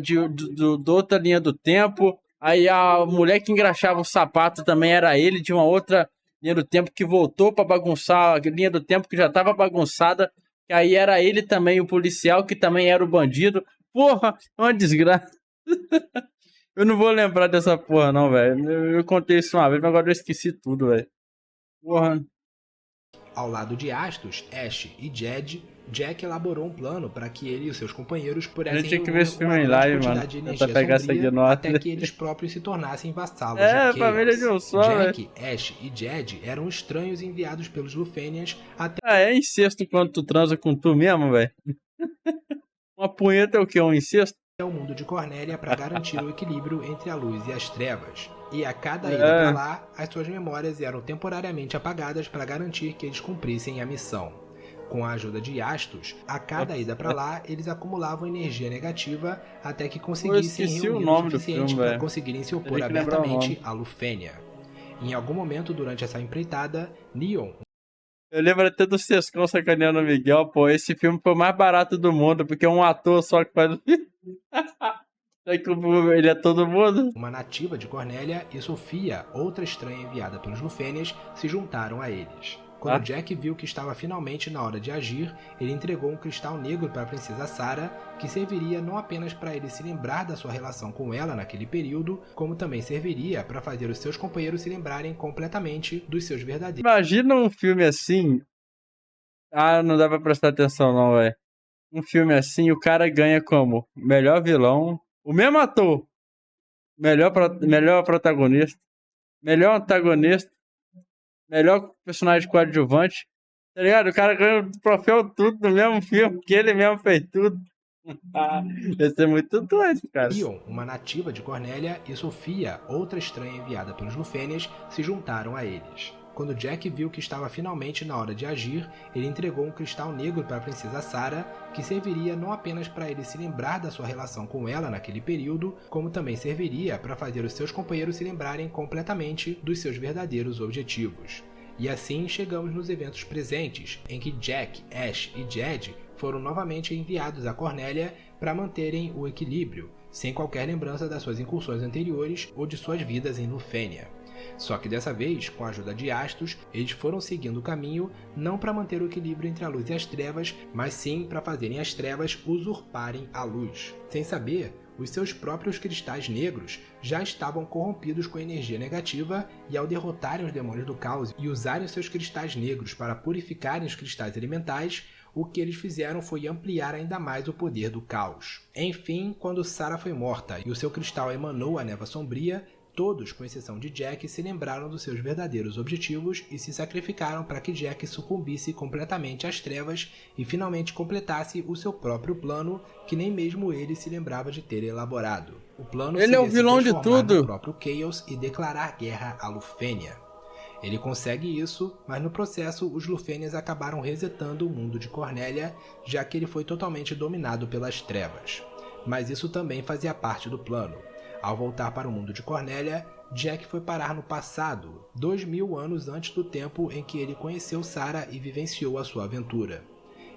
linha do tempo, aí a mulher que engraxava o sapato também era ele, de uma outra linha do tempo que voltou pra bagunçar a linha do tempo que já tava bagunçada, que aí era ele também, o policial, que também era o bandido. Porra, é uma desgraça. Eu não vou lembrar dessa porra, não, velho. Eu contei isso uma vez, mas agora eu esqueci tudo, velho. Porra. Ao lado de Astos, Ash e Jed, Jack elaborou um plano para que ele e os seus companheiros pudessem tinha que ver esse filme em live, mano. Pegar essa até que eles próprios se tornassem vassalos de Chaos. Família de um só, Jack, Ash e Jed eram estranhos enviados pelos Lufênias até... é incesto quando tu transa com tu mesmo, velho? Uma punheta é o quê? Um incesto? o mundo de Cornélia para garantir o equilíbrio entre a luz e as trevas. E a cada ida para lá, as suas memórias eram temporariamente apagadas para garantir que eles cumprissem a missão. Com a ajuda de Astos, a cada ida para lá, eles acumulavam energia negativa até que conseguissem reunir o suficiente para conseguirem se opor abertamente a Lufênia. Em algum momento durante essa empreitada, Neon... Eu lembro até do Sescon sacaneando o Miguel, pô, esse filme foi o mais barato do mundo, porque é um ator só que faz o filme. Ele é todo mundo. Uma nativa de Cornélia e Sophia, outra estranha enviada pelos Lufênias, se juntaram a eles. Quando Jack viu que estava finalmente na hora de agir, ele entregou um cristal negro para a princesa Sarah, que serviria não apenas para ele se lembrar da sua relação com ela naquele período, como também serviria para fazer os seus companheiros se lembrarem completamente dos seus verdadeiros. Imagina um filme assim. Não dá pra prestar atenção não, velho. um filme assim, o cara ganha como melhor vilão, o mesmo ator, melhor protagonista, melhor antagonista, melhor personagem coadjuvante, tá ligado? O cara ganha o troféu tudo no mesmo filme, que ele mesmo fez tudo. Ah, ia ser muito doido, cara. Ion, uma nativa de Cornélia, e Sofia, outra estranha enviada pelos Lufênias, se juntaram a eles. Quando Jack viu que estava finalmente na hora de agir, ele entregou um cristal negro para a princesa Sarah, que serviria não apenas para ele se lembrar da sua relação com ela naquele período, como também serviria para fazer os seus companheiros se lembrarem completamente dos seus verdadeiros objetivos. E assim chegamos nos eventos presentes, em que Jack, Ash e Jed foram novamente enviados a Cornélia para manterem o equilíbrio, sem qualquer lembrança das suas incursões anteriores ou de suas vidas em Lufênia. Só que dessa vez, com a ajuda de Astos, eles foram seguindo o caminho não para manter o equilíbrio entre a luz e as trevas, mas sim para fazerem as trevas usurparem a luz. Sem saber, os seus próprios cristais negros já estavam corrompidos com energia negativa, e ao derrotarem os demônios do caos e usarem seus cristais negros para purificarem os cristais elementais, o que eles fizeram foi ampliar ainda mais o poder do caos. Enfim, quando Sarah foi morta e o seu cristal emanou a névoa sombria, todos, com exceção de Jack, se lembraram dos seus verdadeiros objetivos e se sacrificaram para que Jack sucumbisse completamente às trevas e finalmente completasse o seu próprio plano, que nem mesmo ele se lembrava de ter elaborado. O plano Ele é o seria se vilão de transformar no tudo. próprio Chaos e declarar guerra a Lufênia. Ele consegue isso, mas no processo os Lufênias acabaram resetando o mundo de Cornélia, já que ele foi totalmente dominado pelas trevas. Mas isso também fazia parte do plano. Ao voltar para o mundo de Cornélia, Jack foi parar no passado, 2000 anos antes do tempo em que ele conheceu Sarah e vivenciou a sua aventura.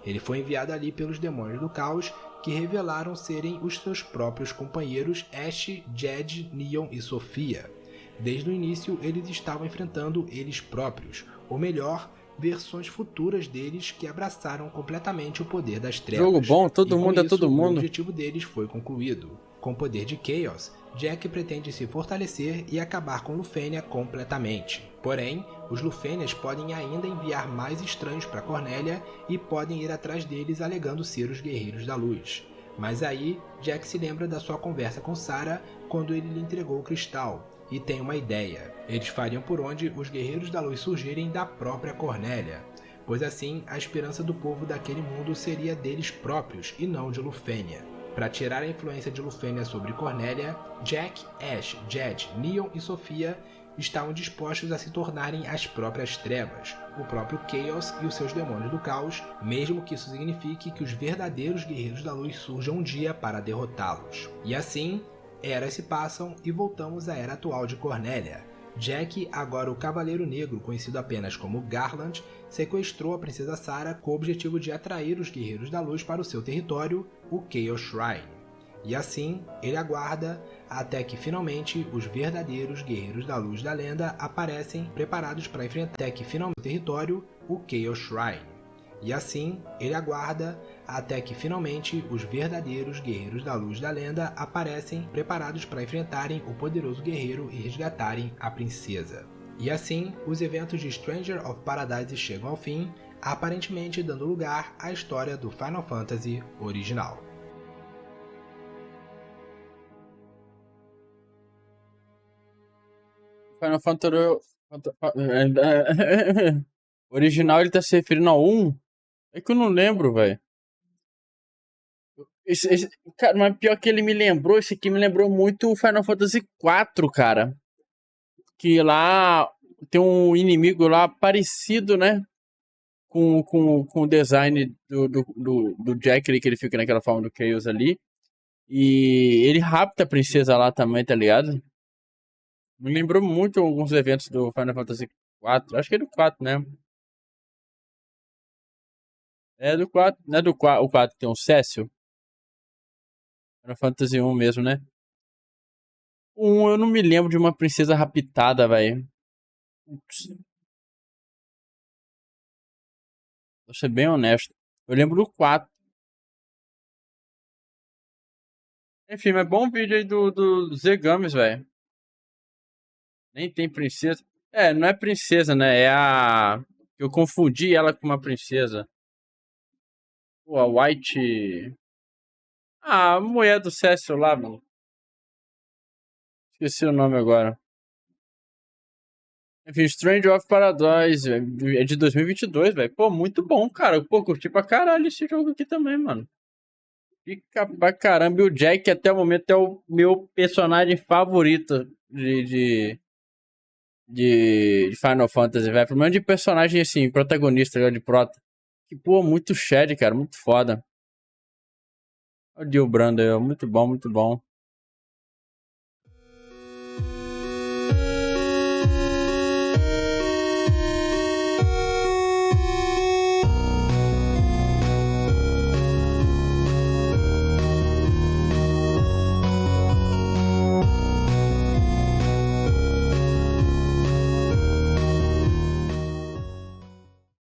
Ele foi enviado ali pelos demônios do caos, que revelaram serem os seus próprios companheiros Ash, Jed, Neon e Sofia. Desde o início, eles estavam enfrentando eles próprios, ou melhor, versões futuras deles que abraçaram completamente o poder das trevas. Jogo bom, todo mundo é todo O mundo. objetivo deles foi concluído. Com o poder de Chaos, Jack pretende se fortalecer e acabar com Lufênia completamente. Porém, os Lufênias podem ainda enviar mais estranhos para Cornélia e podem ir atrás deles alegando ser os Guerreiros da Luz. Mas aí, Jack se lembra da sua conversa com Sarah quando ele lhe entregou o cristal, e tem uma ideia. Eles fariam por onde os Guerreiros da Luz surgirem da própria Cornélia, pois assim a esperança do povo daquele mundo seria deles próprios e não de Lufênia. Para tirar a influência de Lufênia sobre Cornélia, Jack, Ash, Jed, Neon e Sofia estavam dispostos a se tornarem as próprias trevas, o próprio Chaos e os seus demônios do caos, mesmo que isso signifique que os verdadeiros Guerreiros da Luz surjam um dia para derrotá-los. E assim, eras se passam e voltamos à era atual de Cornélia. Jack, agora o Cavaleiro Negro, conhecido apenas como Garland, sequestrou a princesa Sarah com o objetivo de atrair os Guerreiros da Luz para o seu território, o Chaos Shrine. E assim, ele aguarda até que finalmente os verdadeiros Guerreiros da Luz da lenda aparecem preparados para enfrentar até que finalmente o território, o Chaos Shrine. E assim, ele aguarda até que finalmente os verdadeiros Guerreiros da Luz da lenda aparecem preparados para enfrentarem o poderoso guerreiro e resgatarem a princesa. E assim, os eventos de Stranger of Paradise chegam ao fim, aparentemente dando lugar à história do Final Fantasy original. Final Fantasy original, ele tá se referindo a 1? É que eu não lembro, velho. Cara, mas pior que ele me lembrou, esse aqui me lembrou muito o Final Fantasy 4, cara. Que lá tem um inimigo lá parecido, né? Com o design do Jack ali, que ele fica naquela forma do Chaos ali. E ele rapta a princesa lá também, tá ligado? Me lembrou muito alguns eventos do Final Fantasy 4. Acho que é do 4, né? É do 4. Não é do 4, o 4 tem um Cécio? Final Fantasy 1 mesmo, né? O 1 eu não me lembro de uma princesa raptada, velho. Vou ser bem honesto. Eu lembro do 4. Enfim, mas bom vídeo aí do Zegames, velho. Nem tem princesa. É, não é princesa, né? É a. Eu confundi ela com uma princesa. Pô, a White... Ah, a mulher do Cécio lá, mano. Esqueci o nome agora. Enfim, Strange of Paradise, velho. É de 2022, velho. Pô, muito bom, cara. Pô, curti pra caralho esse jogo aqui também, mano. Fica pra caramba. E o Jack, até o momento, é o meu personagem favorito de Final Fantasy, velho. Pelo menos de personagem, assim, protagonista, de prota. Que, pô, muito Shed, cara. Muito foda. O Dio Brando, muito bom, muito bom.